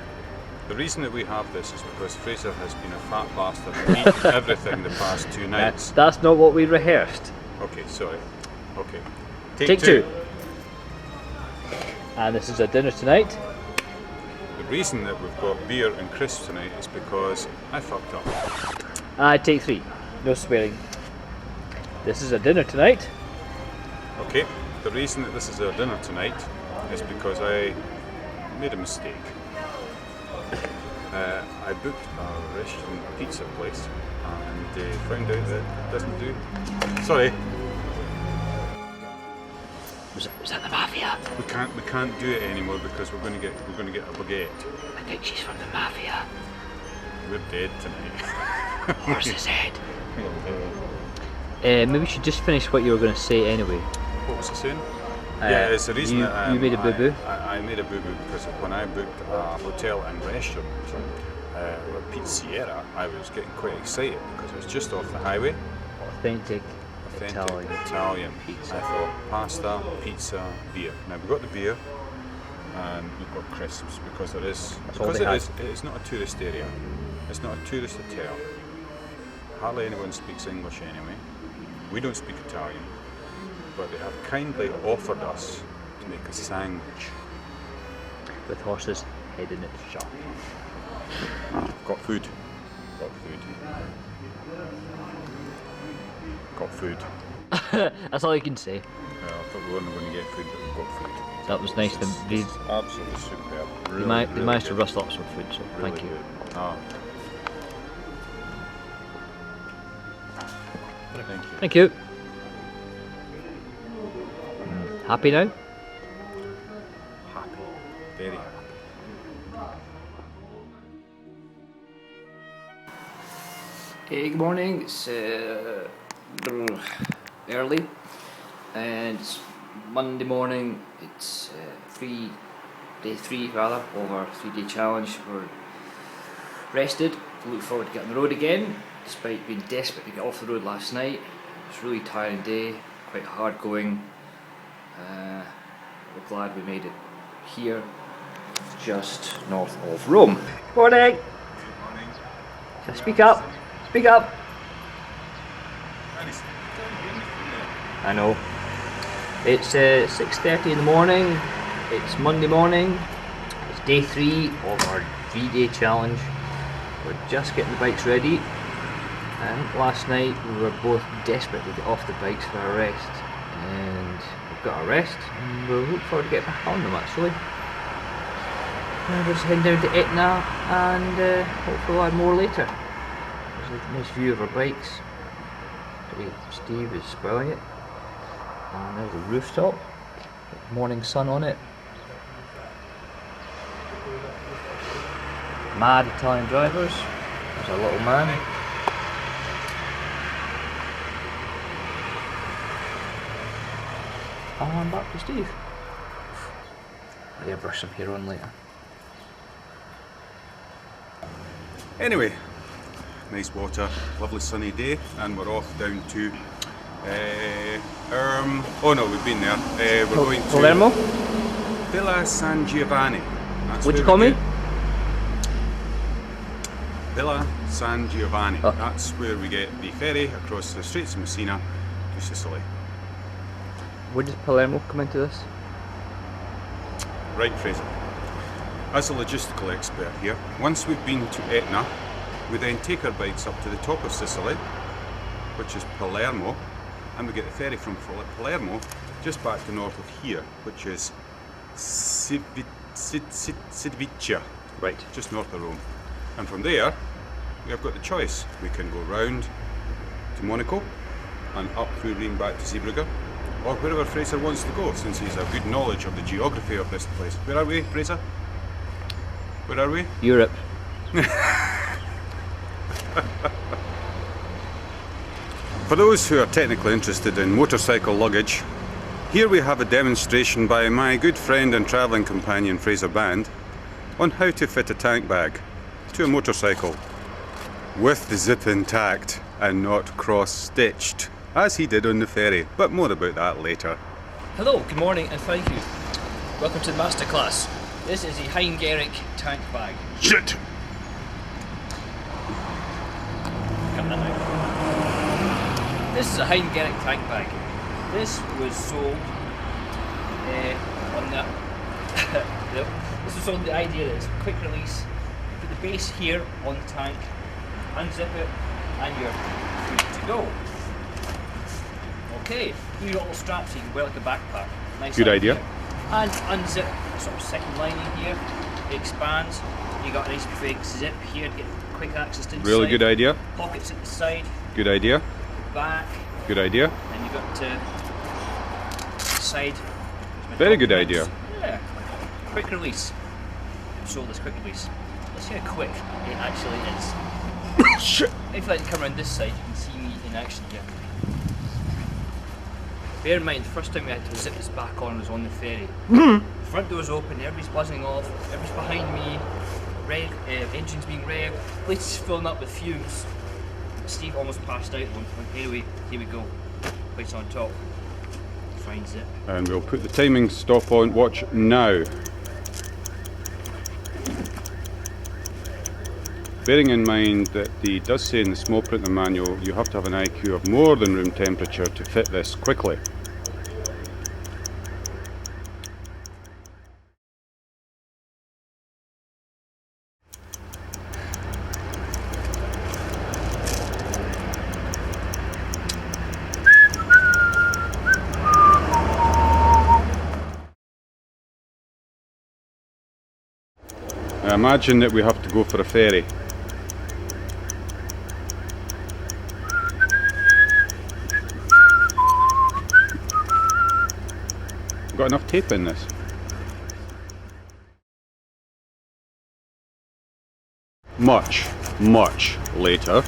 The reason that we have this is because Fraser has been a fat bastard and eaten everything the past 2 nights. That's not what we rehearsed. Okay, sorry. Okay. Take two. And this is our dinner tonight. The reason that we've got beer and crisps tonight is because I fucked up. Take 3. No swearing. This is our dinner tonight. Okay, the reason that this is our dinner tonight is because I made a mistake. I booked a restaurant pizza place and found out that it doesn't do. Sorry. Was that the mafia? We can't do it anymore because we're going to get a baguette. I think she's from the mafia. We're dead tonight. Horse's head. Maybe we should just finish what you were going to say anyway. What was I saying? Yeah, it's the reason that you made a boo-boo? I made a boo-boo because when I booked a hotel and restaurant with Pizziera, I was getting quite excited because it was just off the highway. Authentic Italian pizza. I thought pasta, pizza, beer. Now we've got the beer and we've got crisps because it's not a tourist area. It's not a tourist hotel. Hardly anyone speaks English anyway. We don't speak Italian. But they have kindly offered us to make a sandwich. With horse's head in it. Sure. Got food. Got food. That's all you can say. I thought we weren't going to get food, but we got food. That was nice. They Absolutely superb. Really, managed really to good. rustle up some food, so Really thank you. good. Thank you. Thank you. Happy now? Happy. Very happy. Hey, good morning. It's early, and it's Monday morning. It's day 3 rather of our 3-day challenge. We're rested. Look forward to getting on the road again, despite being desperate to get off the road last night. It's a really tiring day, quite hard going. We're glad we made it here, just north of Rome. Morning. Speak up. Speak up. I know. It's 6:30 in the morning. It's Monday morning. It's day 3 of our 3-day challenge. We're just getting the bikes ready. And last night we were both desperate to get off the bikes for a rest. And we've got a rest. And we'll look forward to getting back on them actually. We're just heading down to Etna and hopefully we'll add more later. There's a nice view of our bikes. Steve is spoiling it. And there's the rooftop. morning sun on it. Mad Italian drivers. There's a little man. And back to Steve. I'll airbrush some hair on later. Anyway, nice water, lovely sunny day, and we're off down to oh no, we've been there. We're going to Palermo? Villa San Giovanni. What'd you call me? Villa San Giovanni. Oh. That's where we get the ferry across the Straits of Messina to Sicily. Where does Palermo come into this? Right, Fraser. As a logistical expert here, once we've been to Etna, we then take our bikes up to the top of Sicily, which is Palermo, and we get the ferry from Palermo just back to north of here, which is Civitavecchia, Right. just north of Rome. And from there, we have got the choice. We can go round to Monaco and up through Rhine back to Zeebrugge, or wherever Fraser wants to go, since he's a good knowledge of the geography of this place. Where are we, Fraser? Where are we? Europe. For those who are technically interested in motorcycle luggage, here we have a demonstration by my good friend and travelling companion Fraser Band on how to fit a tank bag to a motorcycle with the zip intact and not cross-stitched, as he did on the ferry, but more about that later. Hello, good morning and thank you. Welcome to the masterclass. This is the Heingerich tank bag. Shit! Cut that out. This is a Heingerich tank bag. This was sold on the this was sold. The idea is quick release. Put the base here on the tank, unzip it, and you're good to go. Okay, here's your little strap so you can wear like a backpack. Nice Good idea. Here. And unzip sort of second lining here. It expands. You got a nice big zip here to get quick access to the Really side. good idea. Pockets at the side, Good idea. back. Good idea. Then you've got side. Very good idea. Yeah. Quick release. So this quick release. Let's see how quick it actually is. Shit! If I like to come around this side, you can see me in action here. Bear in mind, the first time we had to zip this back on was on the ferry. Front door's open, everybody's buzzing off, everybody's behind me, engines being revved, place is filling up with fumes. Steve almost passed out at one point. Anyway, here we go. Place on top. Fine zip. And we'll put the timing stop on watch now. Bearing in mind that it does say in the small print of the manual you have to have an IQ of more than room temperature to fit this quickly. I imagine that we have to go for a ferry. Got enough tape in this? Much later.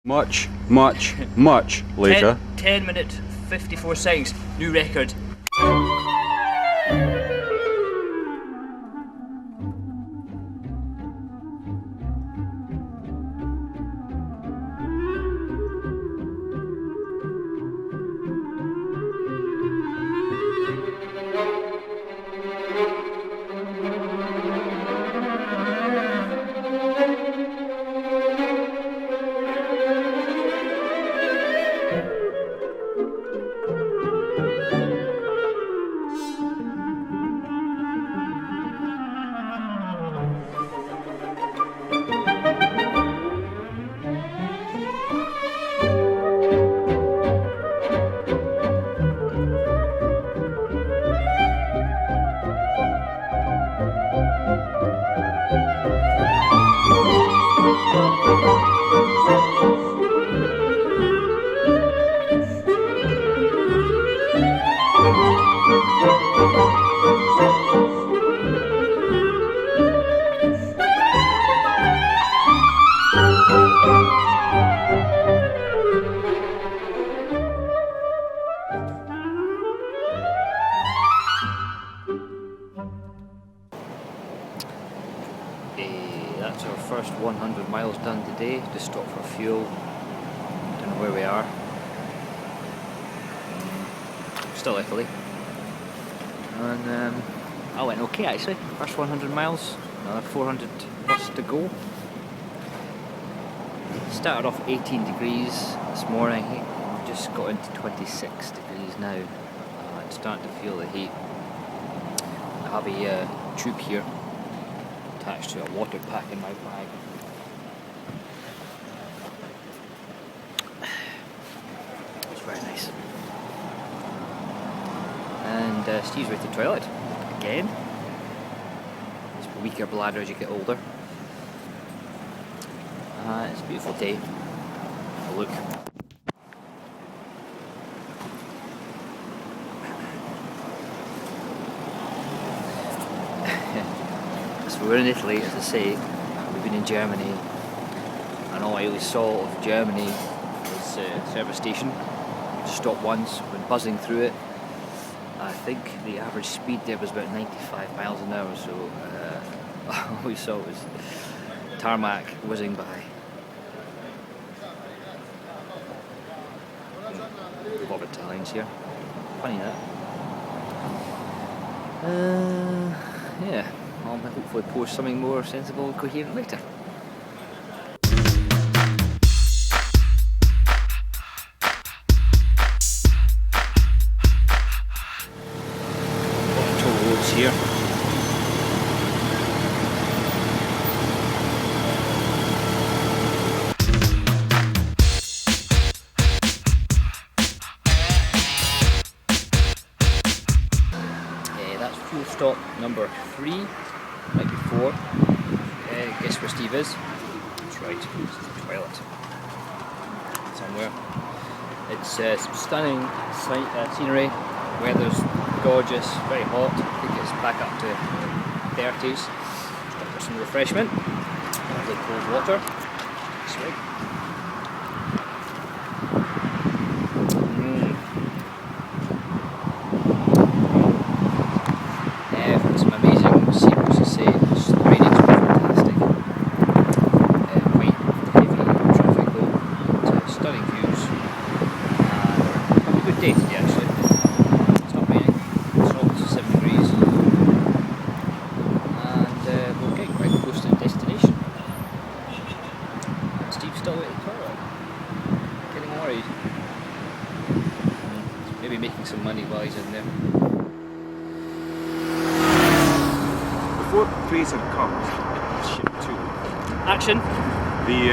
Much later. 10 minute 54 seconds. New record. That's our first 100 miles done today. Just stopped for fuel. Don't know where we are. Still Italy. And I went okay actually. First 100 miles, another 400 plus to go. Started off 18 degrees this morning. We've just got into 26 degrees now. I'm starting to feel the heat. I have a tube here attached to a water pack in my bag. It's very nice. And Steve's with the toilet again. It's a weaker bladder as you get older. It's a beautiful day. Have a look. So we're in Italy, as I say. We've been in Germany, and all I really saw of Germany was a service station. We just stopped once, went buzzing through it. I think the average speed there was about 95 miles an hour, so all we saw was tarmac whizzing by. A lot of Italians here. Funny that. Yeah, I'll hopefully post something more sensible and coherent later. Toll roads here. That's fuel stop number 3, right before. Guess where Steve is? That's right, it's the toilet. Somewhere. It's some stunning scenery. Weather's gorgeous, very hot. I think it's back up to 30s. Stop for some refreshment. Lovely cold water. Sweet. Some amazing scenery to see. The ratings were fantastic. Quite heavy traffic though. Stunning views. Having a good day today actually. It's not raining. It's almost 7 degrees. And we're getting quite close to the destination. Steve's still at the toilet. Getting worried. Maybe making some money while he's in there. Before Fraser comes, ship 2. Action! The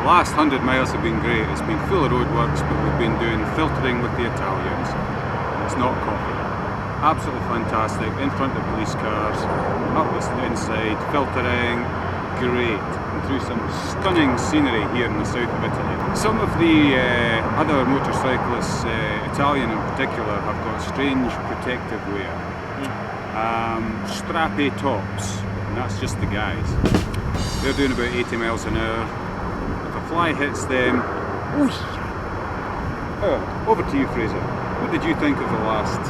last 100 miles have been great. It's been full of roadworks, but we've been doing filtering with the Italians. And it's not coffee. Absolutely fantastic. In front of police cars, up the inside, filtering, great. And through some stunning scenery here in the south of Italy. Some of the other motorcyclists, Italian in particular, have got strange protective wear. Strappy tops, and that's just the guys. They're doing about 80 miles an hour. If a fly hits them, over to you, Fraser. What did you think of the last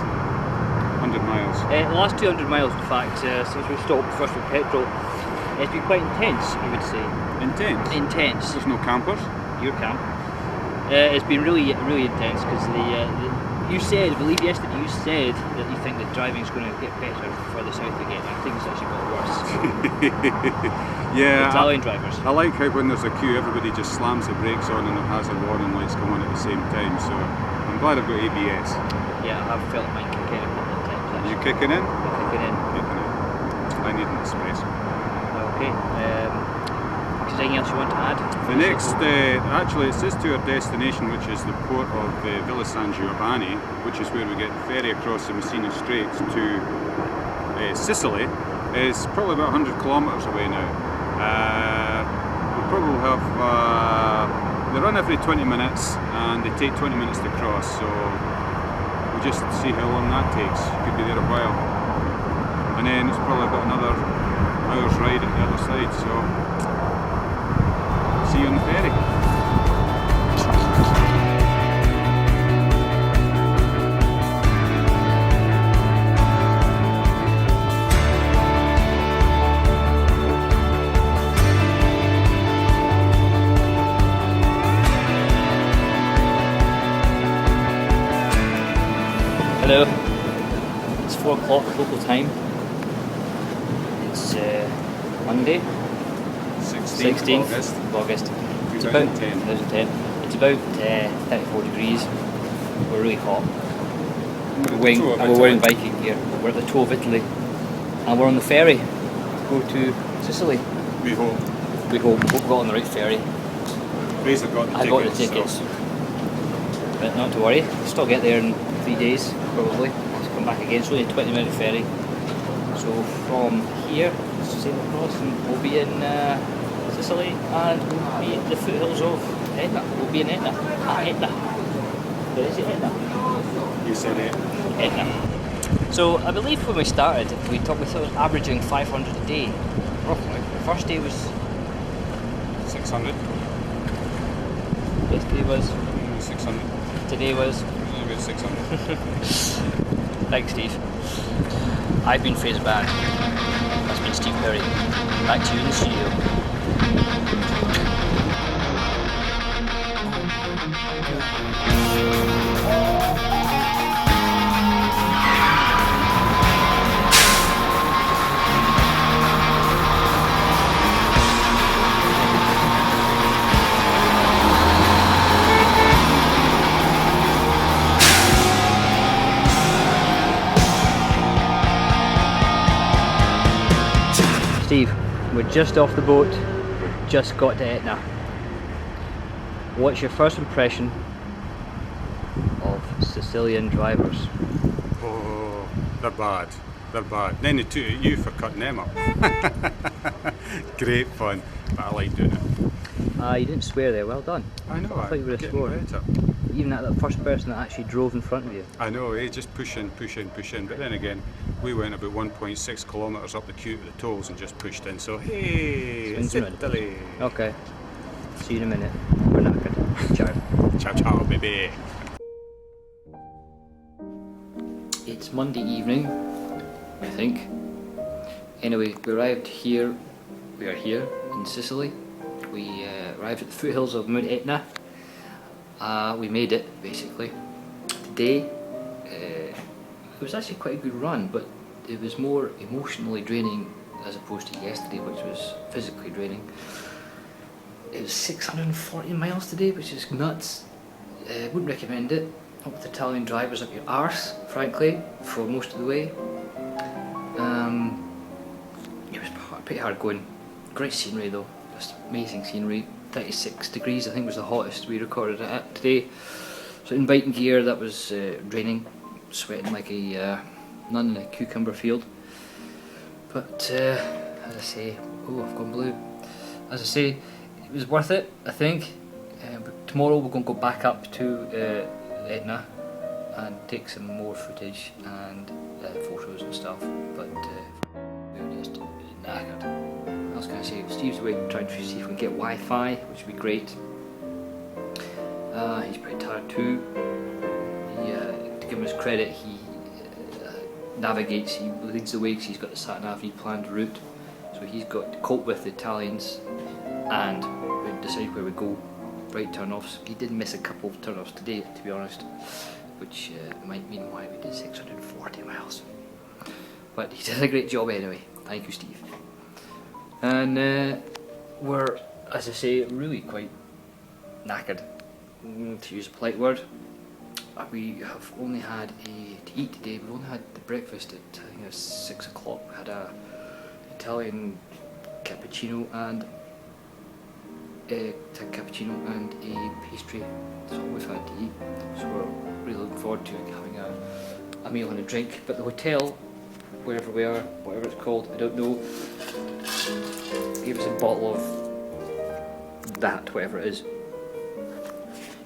100 miles? The last 200 miles, in fact, since we stopped first with petrol, it's been quite intense, I would say. Intense? Intense. There's no campers? Your camp. It's been really, really intense because you said, I believe yesterday, you said that you think that driving's going to get better further south again. I think it's actually got worse. Yeah. Italian drivers. I like how when there's a queue, everybody just slams the brakes on and the hazard warning lights come on at the same time. So I'm glad I've got ABS. Yeah, I have felt mine kick in a couple of times. Are you kicking in? I'm kicking in. Kicking in. I need an espresso. Okay. Is there anything else you want to add? The next, actually it says to our destination, which is the port of Villa San Giovanni, which is where we get the ferry across the Messina Straits to Sicily, is probably about 100 kilometres away now. We probably have, they run every 20 minutes and they take 20 minutes to cross, so we'll just see how long that takes. Could be there a while. And then it's probably about another hour's ride at the other side, so see you on the ferry. 4 o'clock local time. It's Monday, 16th of August. It's about 2010. It's about 34 degrees. We're really hot. We're wearing biking gear. We're at the toe of Italy, and we're on the ferry to go to Sicily. We hope. We hope we got on the right ferry. Fraser got the tickets. I got the tickets. So. But not to worry, we'll still get there in 3 days probably. Let's come back again. It's only a 20-minute ferry. So from here, sail across, and we'll be in Sicily, and we'll be at the foothills of Etna. We'll be in Etna. Etna. Where is it, Etna? You said it. Etna. So I believe when we started, we thought averaging 500 a day. Roughly. The first day was 600. Yesterday was 600. Today was About 600. Thanks, Steve. I've been Fraser Band. That's been Steve Perry. Back to you in the studio. Steve, we're just off the boat, just got to Etna. What's your first impression of Sicilian drivers? Oh, they're bad. They're bad. Then they took at you for cutting them up. Great fun, but I like doing it. You didn't swear there, well done. I know, I thought you would have getting sworn. better. Even that first person that actually drove in front of you. I know, just push in. But then again, we went about 1.6 kilometres up the queue to the tolls and just pushed in. So, hey, it's Italy. Okay. See you in a minute. We're knackered. Ciao. Ciao, ciao, baby. It's Monday evening, I think. Anyway, we arrived here. We are here in Sicily. We arrived at the foothills of Mount Etna. We made it, basically. Today, it was actually quite a good run, but it was more emotionally draining as opposed to yesterday, which was physically draining. It was 640 miles today, which is nuts. Wouldn't recommend it. Not with Italian drivers up your arse, frankly, for most of the way. It was pretty hard going. Great scenery though, just amazing scenery. 36 degrees I think was the hottest we recorded it at today. So in biking gear that was draining, sweating like a nun in a cucumber field. But as I say, oh I've gone blue. As I say, it was worth it I think. But tomorrow we're going to go back up to Etna and take some more footage and photos and stuff. But we're just knackered. What else can I say? Steve's away trying to see if we can get Wi-Fi, which would be great. He's pretty tired too. To give him his credit, he navigates, he leads the way because he's got the sat-nav, he planned the route. So he's got to cope with the Italians and decide where we go. Right turn-offs. He did miss a couple of turn-offs today, to be honest, which might mean why we did 640 miles. But he did a great job anyway. Thank you, Steve. And we're, as I say, really quite knackered, to use a polite word. We have only had to eat today. We've only had the breakfast at I think it was 6 o'clock. We had a Italian cappuccino and a pastry. That's all we've had to eat. So we're really looking forward to having a meal and a drink. But the hotel, wherever we are, whatever it's called, I don't know, gave us a bottle of that, whatever it is.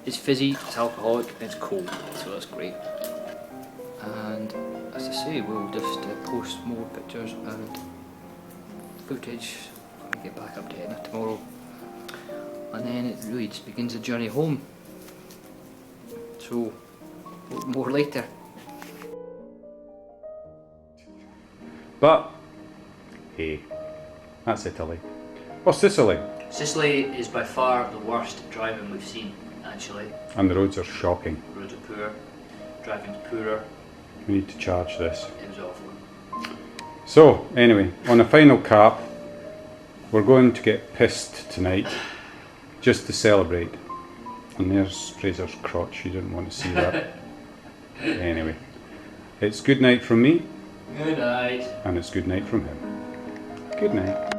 It's fizzy, it's alcoholic, and it's cold, so that's great. And as I say, we'll just post more pictures and footage when we get back up to Etna tomorrow. And then it really just begins the journey home. So, more later. But, hey, that's Italy. Or Sicily. Sicily is by far the worst driving we've seen, actually. And the roads are shocking. Roads are poor, driving's poorer. We need to charge this. It was awful. So, anyway, on a final cap, we're going to get pissed tonight, just to celebrate. And there's Fraser's crotch, you didn't want to see that. Anyway, it's good night from me. Good night. And it's good night from him. Good night.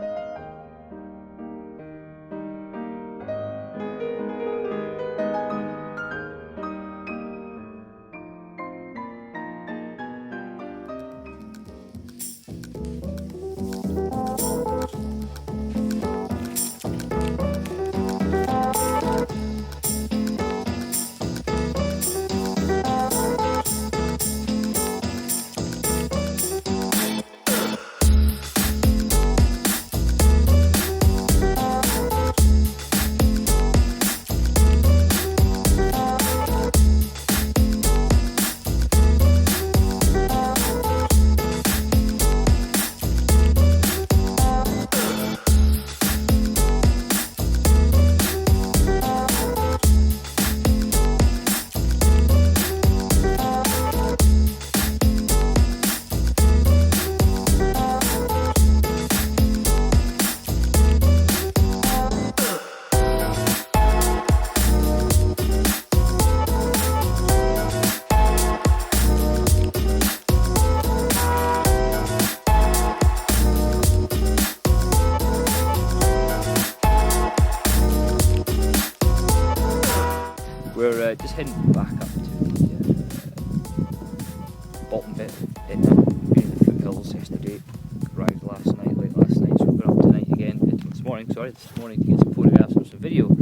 We're just heading back up to the bottom bit. Been in the foothills yesterday, arrived late last night, so we're going up tonight again, this morning to get some photographs and some video.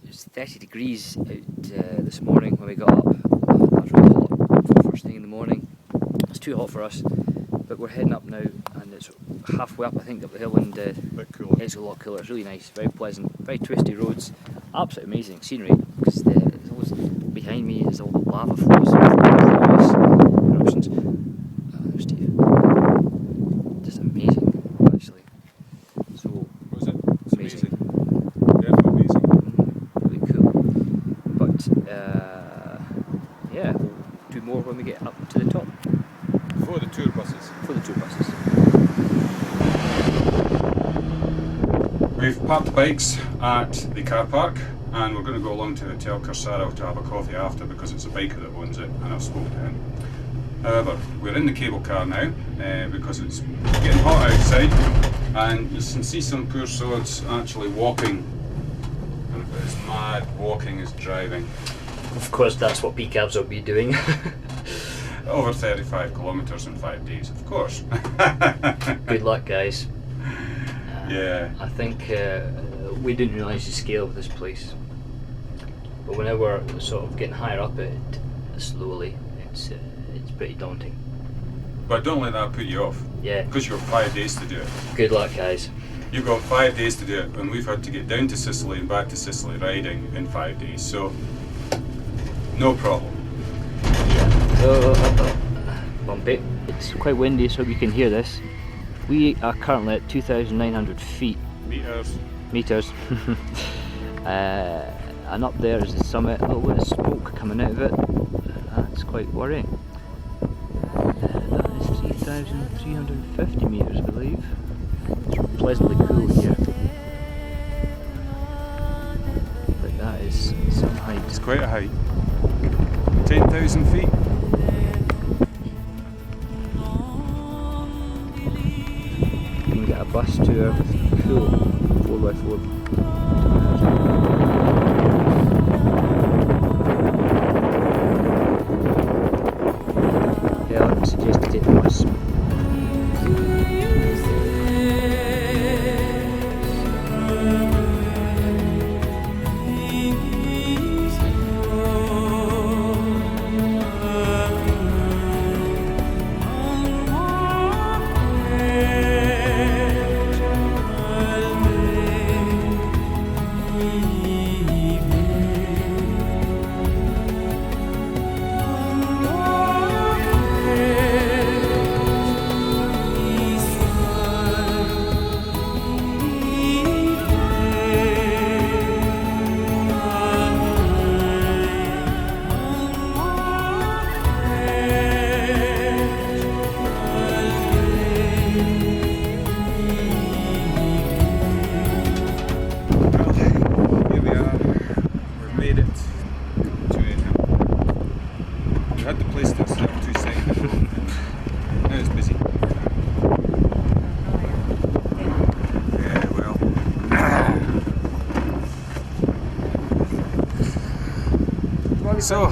It's 30 degrees out this morning when we got up. That was really hot for first thing in the morning. It's too hot for us, but we're heading up now, and it's halfway up I think up the hill, and it's a lot cooler. It's really nice, very pleasant, very twisty roads. Absolutely amazing scenery, because there's always behind me is all the lava flows from previous eruptions. Steve, just amazing, actually. So Was it? It's amazing. Definitely amazing. Really cool. But yeah, we'll do more when we get up to the top. For the tour buses. For the tour buses. We've parked the bikes at the car park, and we're going to go along to Hotel Corsaro to have a coffee after, because it's a biker that owns it and I've spoken to him. However, we're in the cable car now because it's getting hot outside, and you can see some poor sods actually walking, and it's mad walking is driving. Of course, that's what PCABs will be doing. Over 35 kilometres in 5 days, of course. Good luck, guys. Yeah. I think we didn't realise the scale of this place, but whenever we're sort of getting higher up it slowly, it's pretty daunting. But don't let that put you off. Yeah. Because you've got 5 days to do it. Good luck, guys. You've got 5 days to do it, and we've had to get down to Sicily and back to Sicily riding in 5 days, so no problem. Yeah. Bumpy. It's quite windy, so you can hear this. We are currently at 2,900 feet. Meters. And up there is the summit. A little bit of smoke coming out of it. That's quite worrying. That is 3,350 meters, I believe. It's pleasantly cool here. But that is some height. It's quite a height. 10,000 feet. You can get a bus tour with cool 4x4. Yeah, I would suggest to take the bus. So,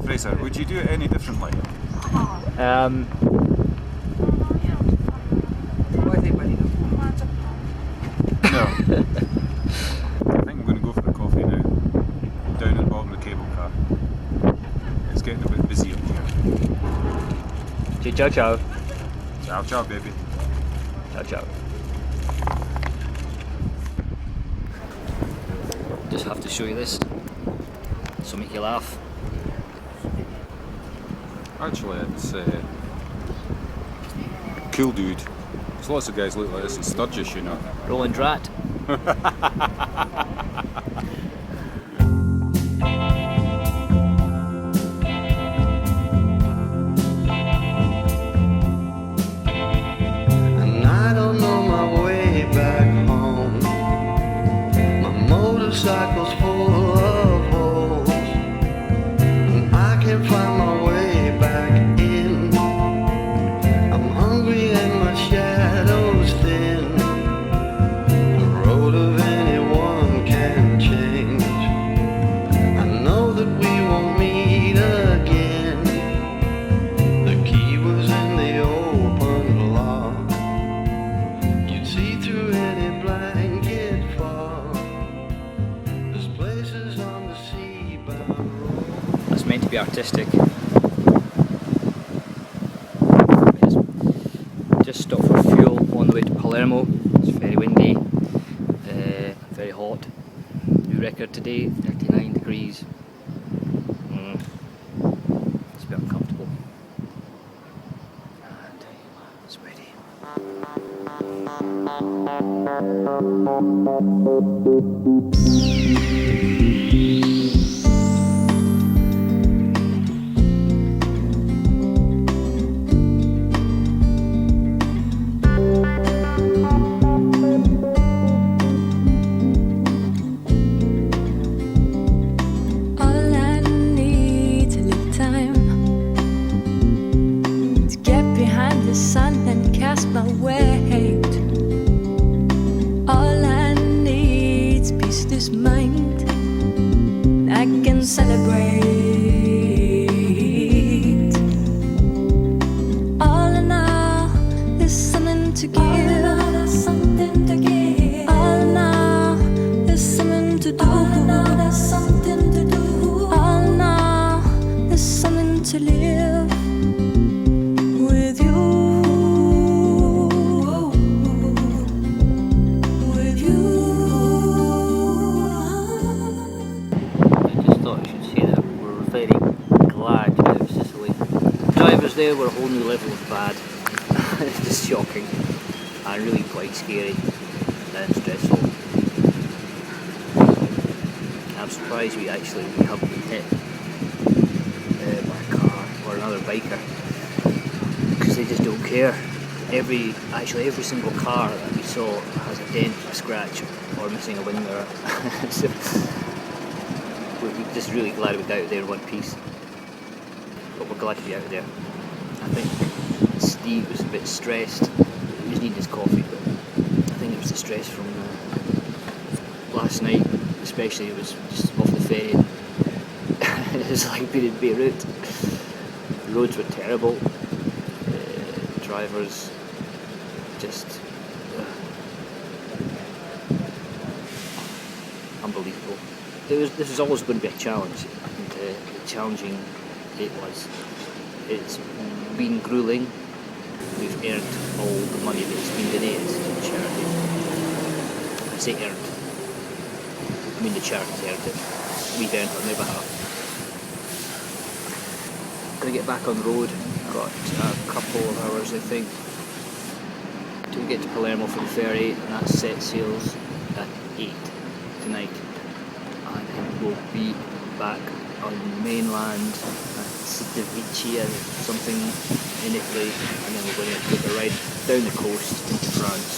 Fraser, would you do it any differently? No. I think I'm going to go for a coffee now. Down at the bottom of the cable car. It's getting a bit busy up here. Ciao ciao. Ciao, ciao, baby. Ciao ciao. Just have to show you this. So make you laugh. Actually, it's cool, dude. There's lots of guys look like this in Sturgis, you know. Roland Rat. And I don't know my way back home. My motorcycle's full of holes, and I can't find my way back in. I'm hungry and my shadow's thin. The road of anyone can change. I know that we won't meet again. The key was in the open lock. You'd see through any blanket fog. There's places on the seabound road. That's meant to be artistic. Just stopped for fuel on the way to Palermo. It's very windy, very hot. New record today, 39 degrees. It's a bit uncomfortable. And it's ready. All I need's a little time to get behind the sun and cast my weight. All I need's peace of this mind. I can celebrate. All in all, there's something to give. All in all, there's something to give. All in all, there's something to do. All in all, there's something to do. All in all, there's something to live with you. With you. I just thought I should say that we're very glad to get out of Sicily. Drivers there were a whole new level of bad. It's just shocking and really quite scary and stressful. I'm surprised we haven't been hit by a car or another biker, because they just don't care. Every single car that we saw has a dent, a scratch, or missing a wind mirror. So we're just really glad we're out there in one piece. But we're glad to be out there. I think Steve was a bit stressed. He was needing his coffee, but I think it was the stress from last night, especially. It was just off the ferry. It was like being in Beirut. The roads were terrible. Drivers just unbelievable. This was always going to be a challenge, and challenging it was. It's been grueling. We've earned all the money that's been donated to charity. I say earned. I mean the charity's earned it. We've earned it on their behalf. Gonna get back on the road. Got a couple of hours, I think, to get to Palermo for the ferry, and that set sails at 8 tonight. And then we'll be back on the mainland at Civitavecchia or something in Italy, and then we're going to take a ride down the coast into France.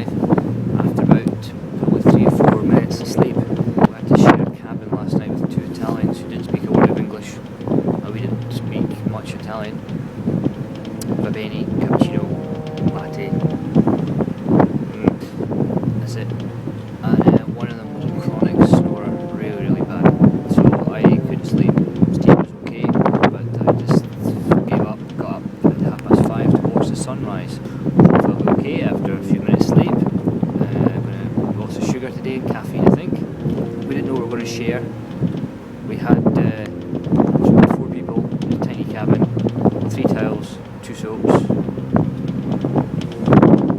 drive. After about probably 3 or 4 minutes of sleep, we had to share a cabin last night with 2 Italians who didn't speak a word of English. We didn't speak much Italian. Va bene, cappuccino, latte. That's it. And one of them was a chronic snorer, really bad. So I couldn't sleep. Steve was okay, but I just gave up, got up at 5:30 to watch the sunrise. Felt okay after a few minutes sleep. Lots of sugar today and caffeine, I think. We didn't know we were going to share. We had 4 people in a tiny cabin, 3 towels, 2 soaps,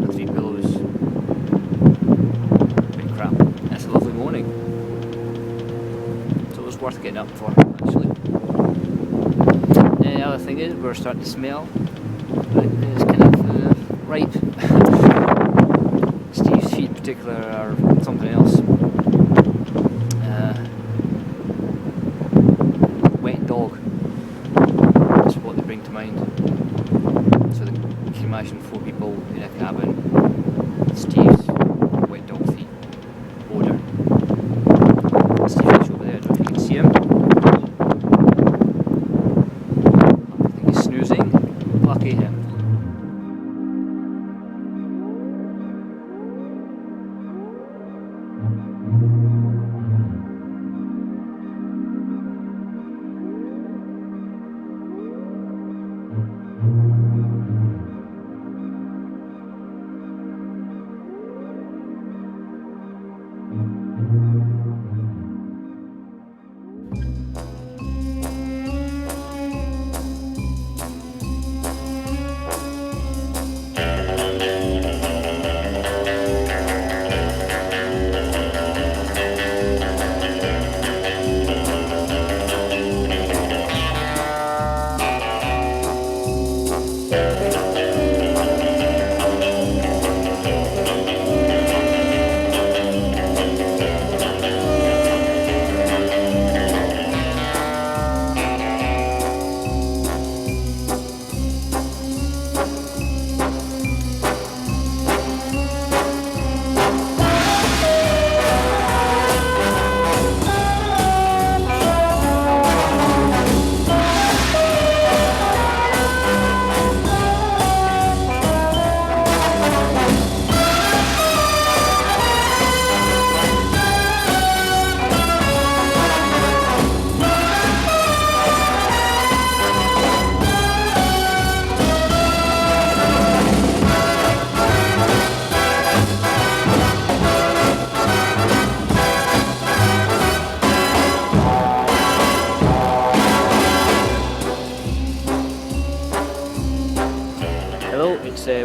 and 3 pillows. Bit crap. It's a lovely morning. So it was worth getting up for, actually. The other thing is, we're starting to smell. It's kind of ripe. Steve's feet in particular are something else. Wet dog. That's what they bring to mind. So you can imagine 4 people in a cabin. Steve's wet dog feet odour. Steve's over there, I don't know if you can see him. I think he's snoozing. Lucky him.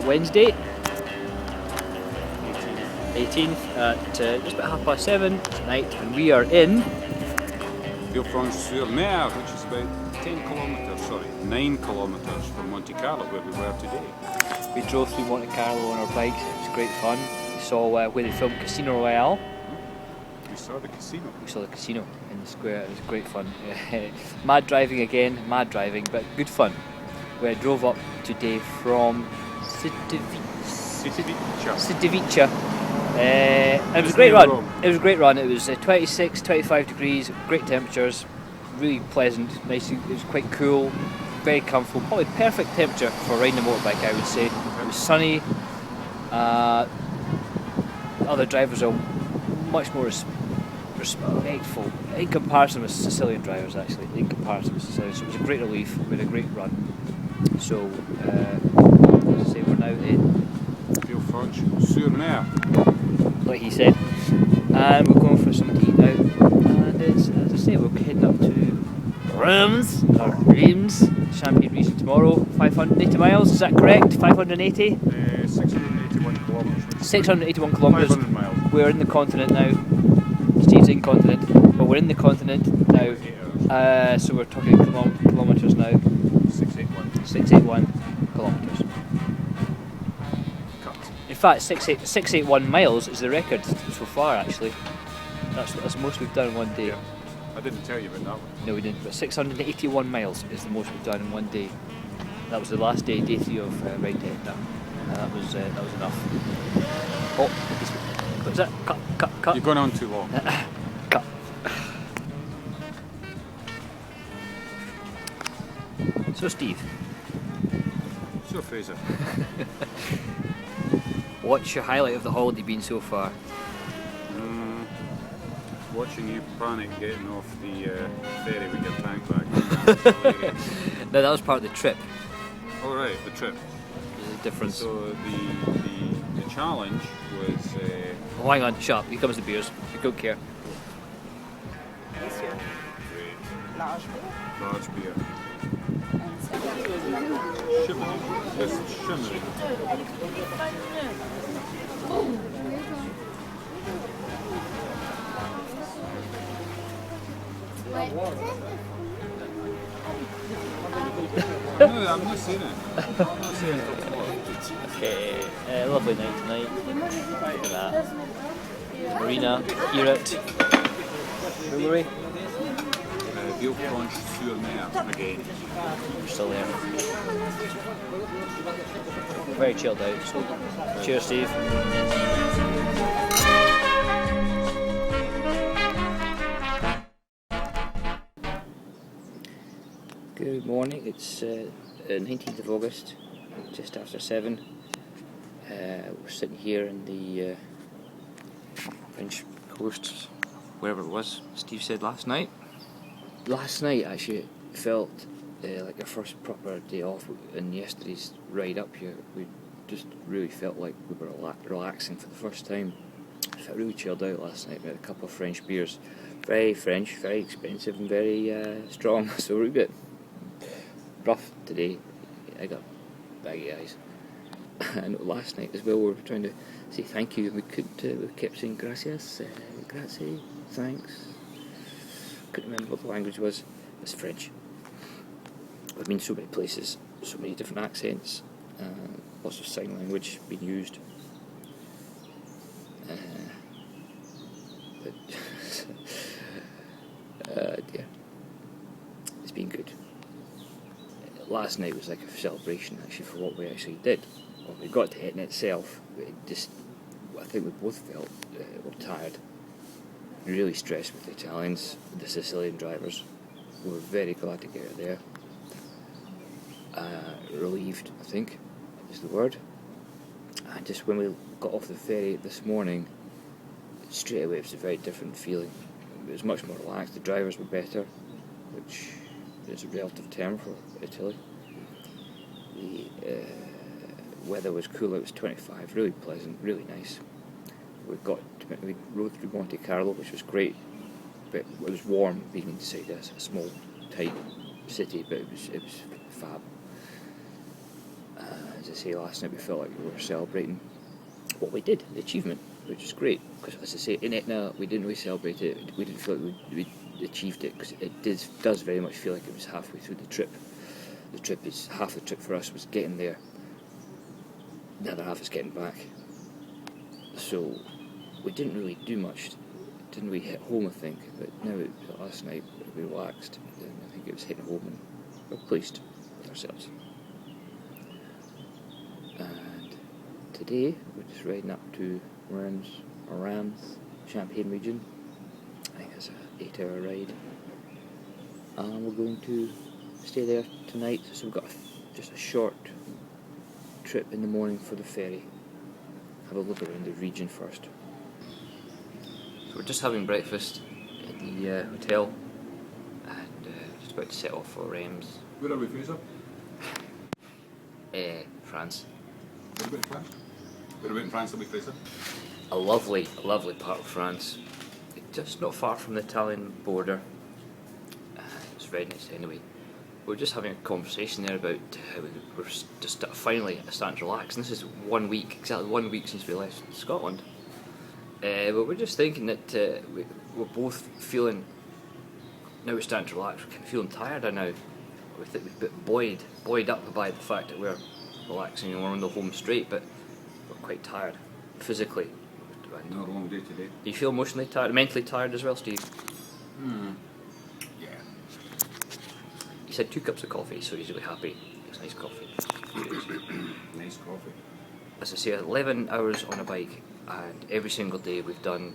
Wednesday, 18th at just about 7:30 tonight, and we are in Villefranche-sur-Mer, which is about 9 kilometres from Monte Carlo, where we were today. We drove through Monte Carlo on our bikes. It was great fun. We saw where they filmed Casino Royale. We saw the casino. We saw the casino in the square. It was great fun. Mad driving again, but good fun. We drove up today from Civitavecchia. And it was a great run. It was a great run. It was 26, 25 degrees, great temperatures, really pleasant, nice. It was quite cool, very comfortable, probably perfect temperature for riding a motorbike, I would say. It was sunny. Other drivers are much more respectful in comparison with Sicilian drivers, actually. So it was a great relief. We had a great run. So, as I say, we're now in Villefranche-sur-Mer, like he said, and we're going for something to eat now. And it's, as I say, we're heading up to Reims, Champagne region tomorrow. 580 miles, is that correct? 580? 681 kilometres. 681 kilometres. 500 miles. We're in the continent now. Steve's incontinent, but we're in the continent now. So we're talking kilometres now. 681 kilometres. In fact, 681 miles is the record so far, actually. That's the most we've done in one day. Yeah. I didn't tell you about that one. No, we didn't, but 681 miles is the most we've done in one day. That was the last day, day 3 of Ride Day. That was enough. Oh, what's that? Cut. You're going on too long. Cut. So, Steve, So, Fraser. what's your highlight of the holiday been so far? Watching you panic getting off the ferry with your tank bag. No, that was part of the trip. All right, the trip. There's a difference. So the challenge was. Oh, hang on, shut up. Here comes the beers. I don't care. Great. Large beer. Shimmering. Just shimmering. No, I'm not saying it. I'm not saying it. Okay, lovely night tonight. Look at that. Marina, hear it. Brewery. Veal conch sur mer again. We're still there. Very chilled out. So, cheers, Steve. Good morning. It's 19th of August, just after 7. We're sitting here in the French coast, wherever it was. Steve said last night. Last night actually felt like our first proper day off, and yesterday's ride up here we just really felt like we were relaxing for the first time. I felt really chilled out last night. We had a couple of French beers, very French, very expensive and very strong, so we're a bit rough today. I got baggy eyes. And last night as well we were trying to say thank you, and we kept saying gracias, grazie, thanks. Couldn't remember what the language was. It's French. I've been so many places, so many different accents, lots of sign language being used. Yeah, it's been good. Last night was like a celebration actually for what we actually did. Well, we got to it in itself, but I think we both felt were tired, really stressed with the Italians, the Sicilian drivers. We were very glad to get out there. Relieved, I think, is the word. And just when we got off the ferry this morning, straight away it was a very different feeling. It was much more relaxed. The drivers were better, which is a relative term for Italy. The weather was cool. It was 25, really pleasant, really nice. We rode through Monte Carlo, which was great, but it was warm being inside a small, tight city. But it was fab. As I say, last night we felt like we were celebrating what we did, the achievement, which is great. Because as I say, in Etna we didn't really celebrate it. We didn't feel like we achieved it, because it does very much feel like it was halfway through the trip. The trip is half the trip for us was getting there. The other half is getting back. So we didn't really do much. Didn't really hit home, I think. But now last night we relaxed, and I think it was hitting home, and we're pleased with ourselves. And today we're just riding up to Reims, Champagne region. I think it's an 8-hour ride, and we're going to stay there tonight. So we've got just a short trip in the morning for the ferry. Have a look around the region first. So we're just having breakfast at the hotel, and just about to set off for Reims. Where are we, Fraser? France. Where about in France? Where about in France are we, Fraser? A lovely part of France. Just not far from the Italian border. It's very nice anyway. We were just having a conversation there about how we're just finally starting to relax. And this is exactly 1 week since we left Scotland. But we're just thinking that we're both feeling, now we're starting to relax, we're kind of feeling tired now. We're a bit buoyed up by the fact that we're relaxing and we're on the home straight, but we're quite tired physically. Not a long day today. Do you feel emotionally tired, mentally tired as well, Steve? Yeah. He's had 2 cups of coffee, so he's really happy. It's nice coffee. Nice coffee. as I say, 11 hours on a bike, and every single day we've done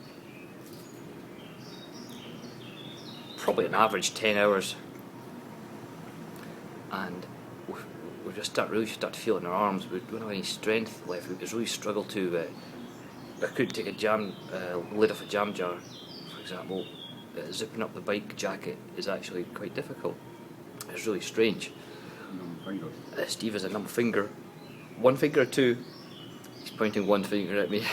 probably an average 10 hours, and we just really start to feel it in our arms. We don't have any strength left. We just really struggle to. I couldn't take a lid off a jam jar, for example. Zipping up the bike jacket is actually quite difficult. It's really strange. Steve has a number finger. One finger or two? He's pointing one finger at me.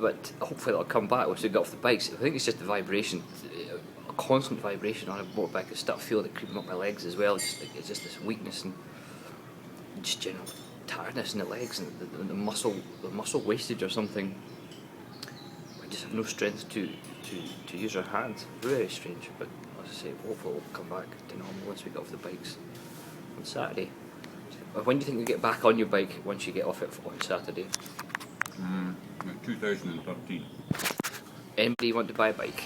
But hopefully it'll come back once we get off the bikes. I think it's just the vibration, a constant vibration on a motorbike. I start feeling it creeping up my legs as well. It's just this weakness and just general tiredness in the legs and the muscle wastage or something. We just have no strength to use our hands. Very strange, but as I say, hopefully it'll come back to normal once we get off the bikes on Saturday. When do you think you get back on your bike once you get off it on Saturday? 2013. Anybody want to buy a bike?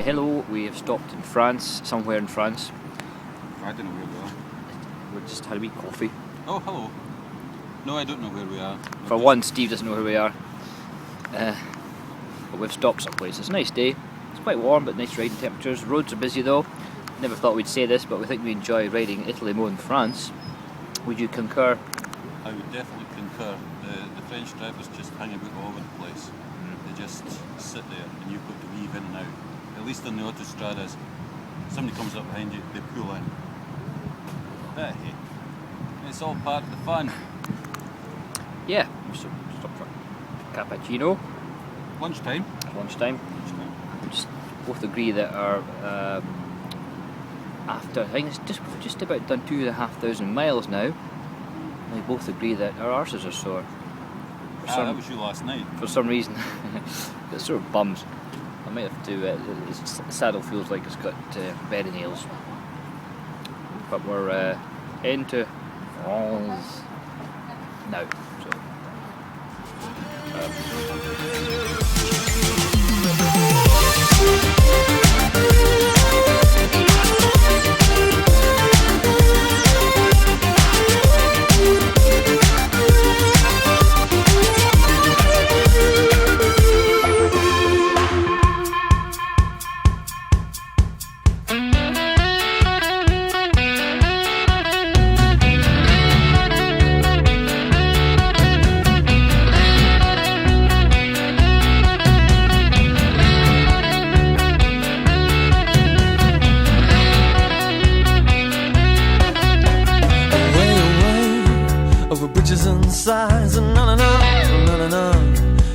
Hello, we have stopped in France, somewhere in France. I don't know where we are. We just had a wee coffee. Oh, hello. No, I don't know where we are. For one, Steve doesn't know where we are. But we've stopped someplace. It's a nice day. It's quite warm, but nice riding temperatures. Roads are busy though. Never thought we'd say this, but we think we enjoy riding Italy more than France. Would you concur? I would definitely concur. The French drivers just hang about all over the place. They just sit there and you've got to weave in and out. At least on the autostradas, somebody comes up behind you, they pull in. But hey, it's all part of the fun. Yeah, so stop for cappuccino. Lunchtime. Lunchtime. We just both agree that our after, I think it's we've just about done 2,500 miles now. We both agree that our arses are sore. That was you last night. For some reason, it's sort of bums. I might have to. The saddle feels like it's got berry nails. But we're into France now. So.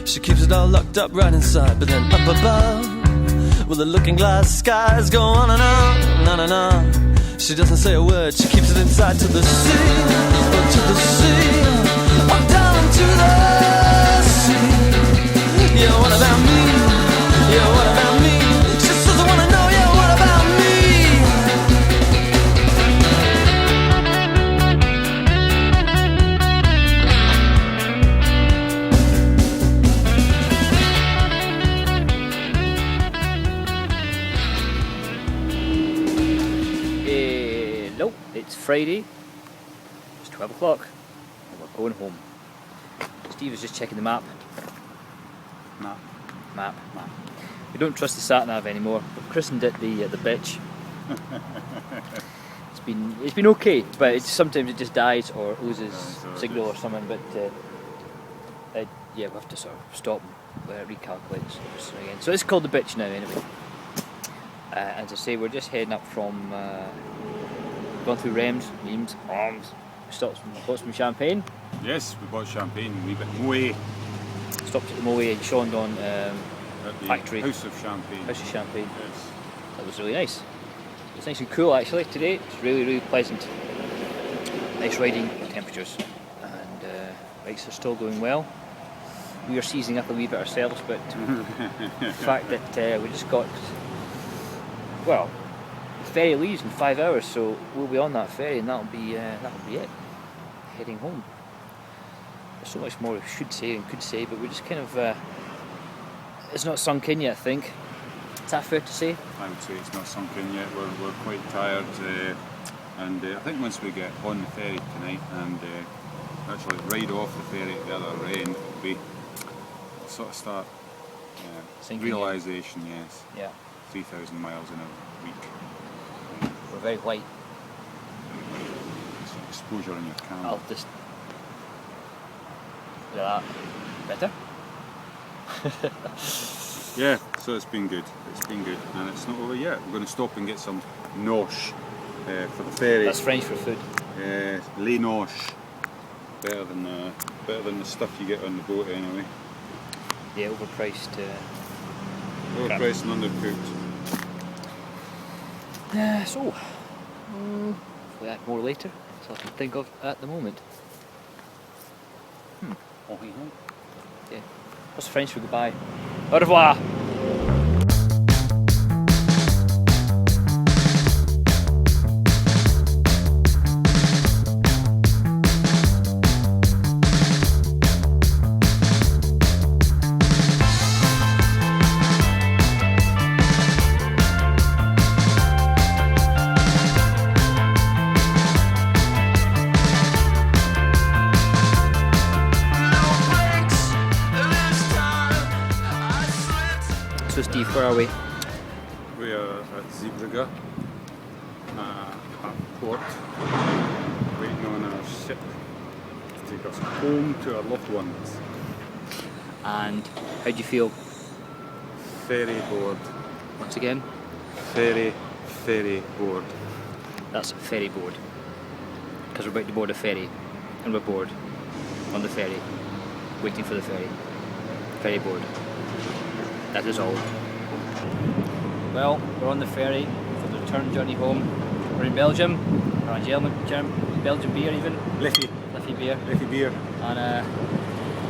She keeps it all locked up right inside. But then up above, where the looking glass skies go on and on and on. She doesn't say a word, she keeps it inside to the sea, to the sea, on down into the sea. Yeah, what about me? Yeah, what about me? She says I wanna know, yeah, what about me? It's Friday, it's 12 o'clock, and we're going home. Steve is just checking the map. Map. We don't trust the sat-nav anymore. We've christened it the bitch. It's been okay, but sometimes it just dies or loses signal or something. But yeah, we have to sort of stop and recalculate again. So it's called the bitch now, anyway. As I say, we're just heading up from. Gone through Reims, Arms. Stopped bought some champagne. Yes, we bought champagne. We bit Moët. Stopped at the Moët in Chandon factory. House of Champagne. House of Champagne. Yes. That was really nice. It's nice and cool actually today. It's really, really pleasant. Nice riding temperatures, and bikes are still going well. We are seizing up a wee bit ourselves, but the fact that we just got, well, ferry leaves in 5 hours, so we'll be on that ferry, and that'll be it. Heading home. There's so much more we should say and could say, but we're just kind of it's not sunk in yet, I think. Is that fair to say? I would say it's not sunk in yet. We're quite tired, and I think once we get on the ferry tonight and actually ride off the ferry at the other end, it'll be sort of start realisation. Yes. Yeah. 3,000 miles in a week. We're very white. It's exposure on your camera. I'll just. Look at that. Better? Yeah, so it's been good. It's been good, and it's not over yet. We're going to stop and get some nosh for the ferry. That's French for food. Les nosh. Better than the stuff you get on the boat anyway. Yeah, overpriced. Overpriced and undercooked. So, we'll add more later. That's all I can think of at the moment. Yeah. What's French for goodbye? Au revoir! So Steve, where are we? We are at Zeebrugge, at port, waiting on our ship to take us home to our loved ones. And how do you feel? Ferry board. Once again? Ferry board. That's ferry board. Because we're about to board a ferry, and we're bored on the ferry, waiting for the ferry. Ferry board. That is all. Well, we're on the ferry for the return journey home. We're in Belgium. We're on Belgian beer even. Liffey beer. And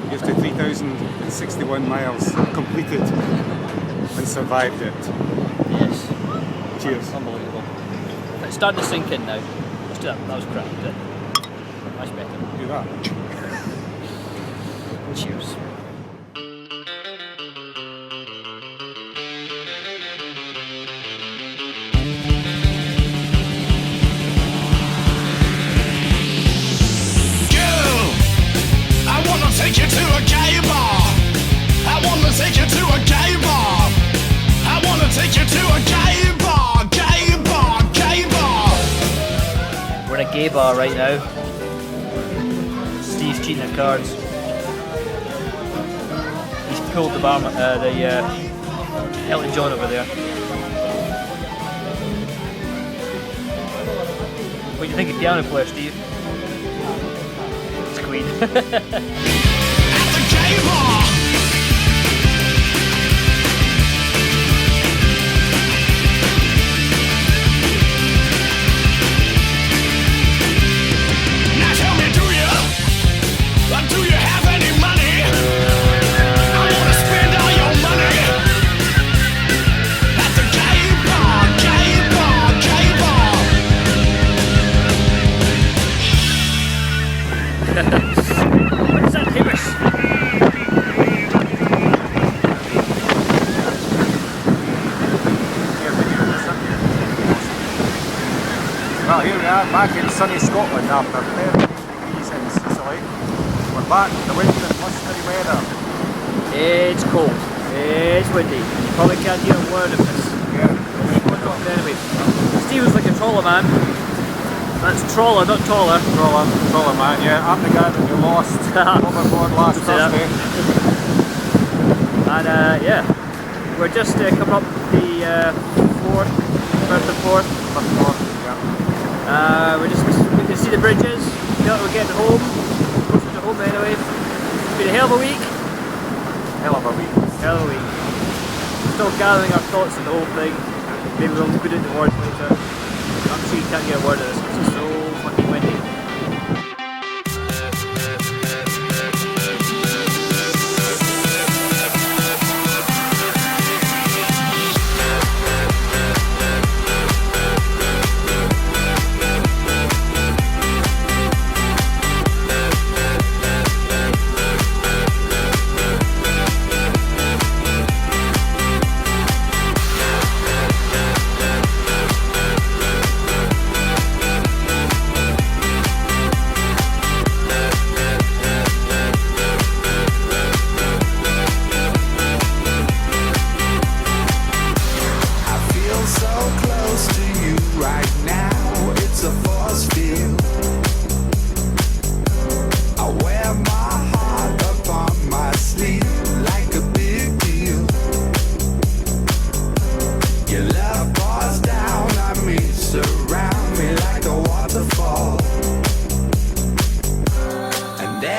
Here's to 3,061 miles completed and survived it. yes. Cheers. Unbelievable. It's starting to sink in now. Let's do that. That was crap. Much better. Do that. Cheers. Take you to a gay bar. I wanna take you to a gay bar. I wanna take you to a gay bar, gay bar, gay bar. We're in a gay bar right now. Steve's cheating at cards. He's pulled the Elton John over there. What do you think of piano player, Steve? It's Queen. Do you have any money? I wanna spend all your money at the gay bar, gay bar, gay bar. What is that, Hamish? Well, here we are, back in sunny Scotland after 30 degrees in Sicily. We're back in the winter and blustery weather. It's cold. It's windy. You probably can't hear a word of this. Yeah. Anyway, Steve was like a trawler man. That's trawler, not taller. Trawler man, yeah. I'm the guy that you lost overboard last Thursday. And yeah, we're just coming up the 4th, 1st and 4th. We can see the bridges. We're getting home. Closer to home anyway. It's been a hell of a week. Hell of a week. Still gathering our thoughts on the whole thing. Maybe we'll put it into words later. I'm sure you can't get a word of this because it's so fucking windy.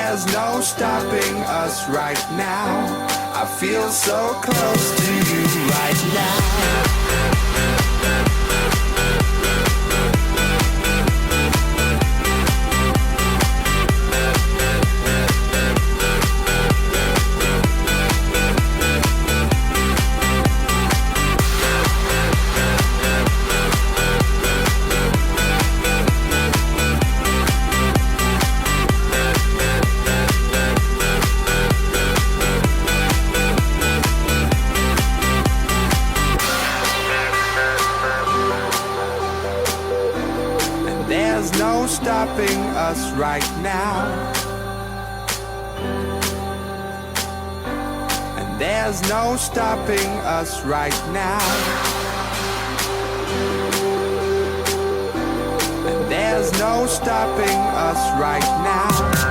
there's no stopping us right now. I feel so close to you right now. There's no stopping us right now. And there's no stopping us right now. And there's no stopping us right now.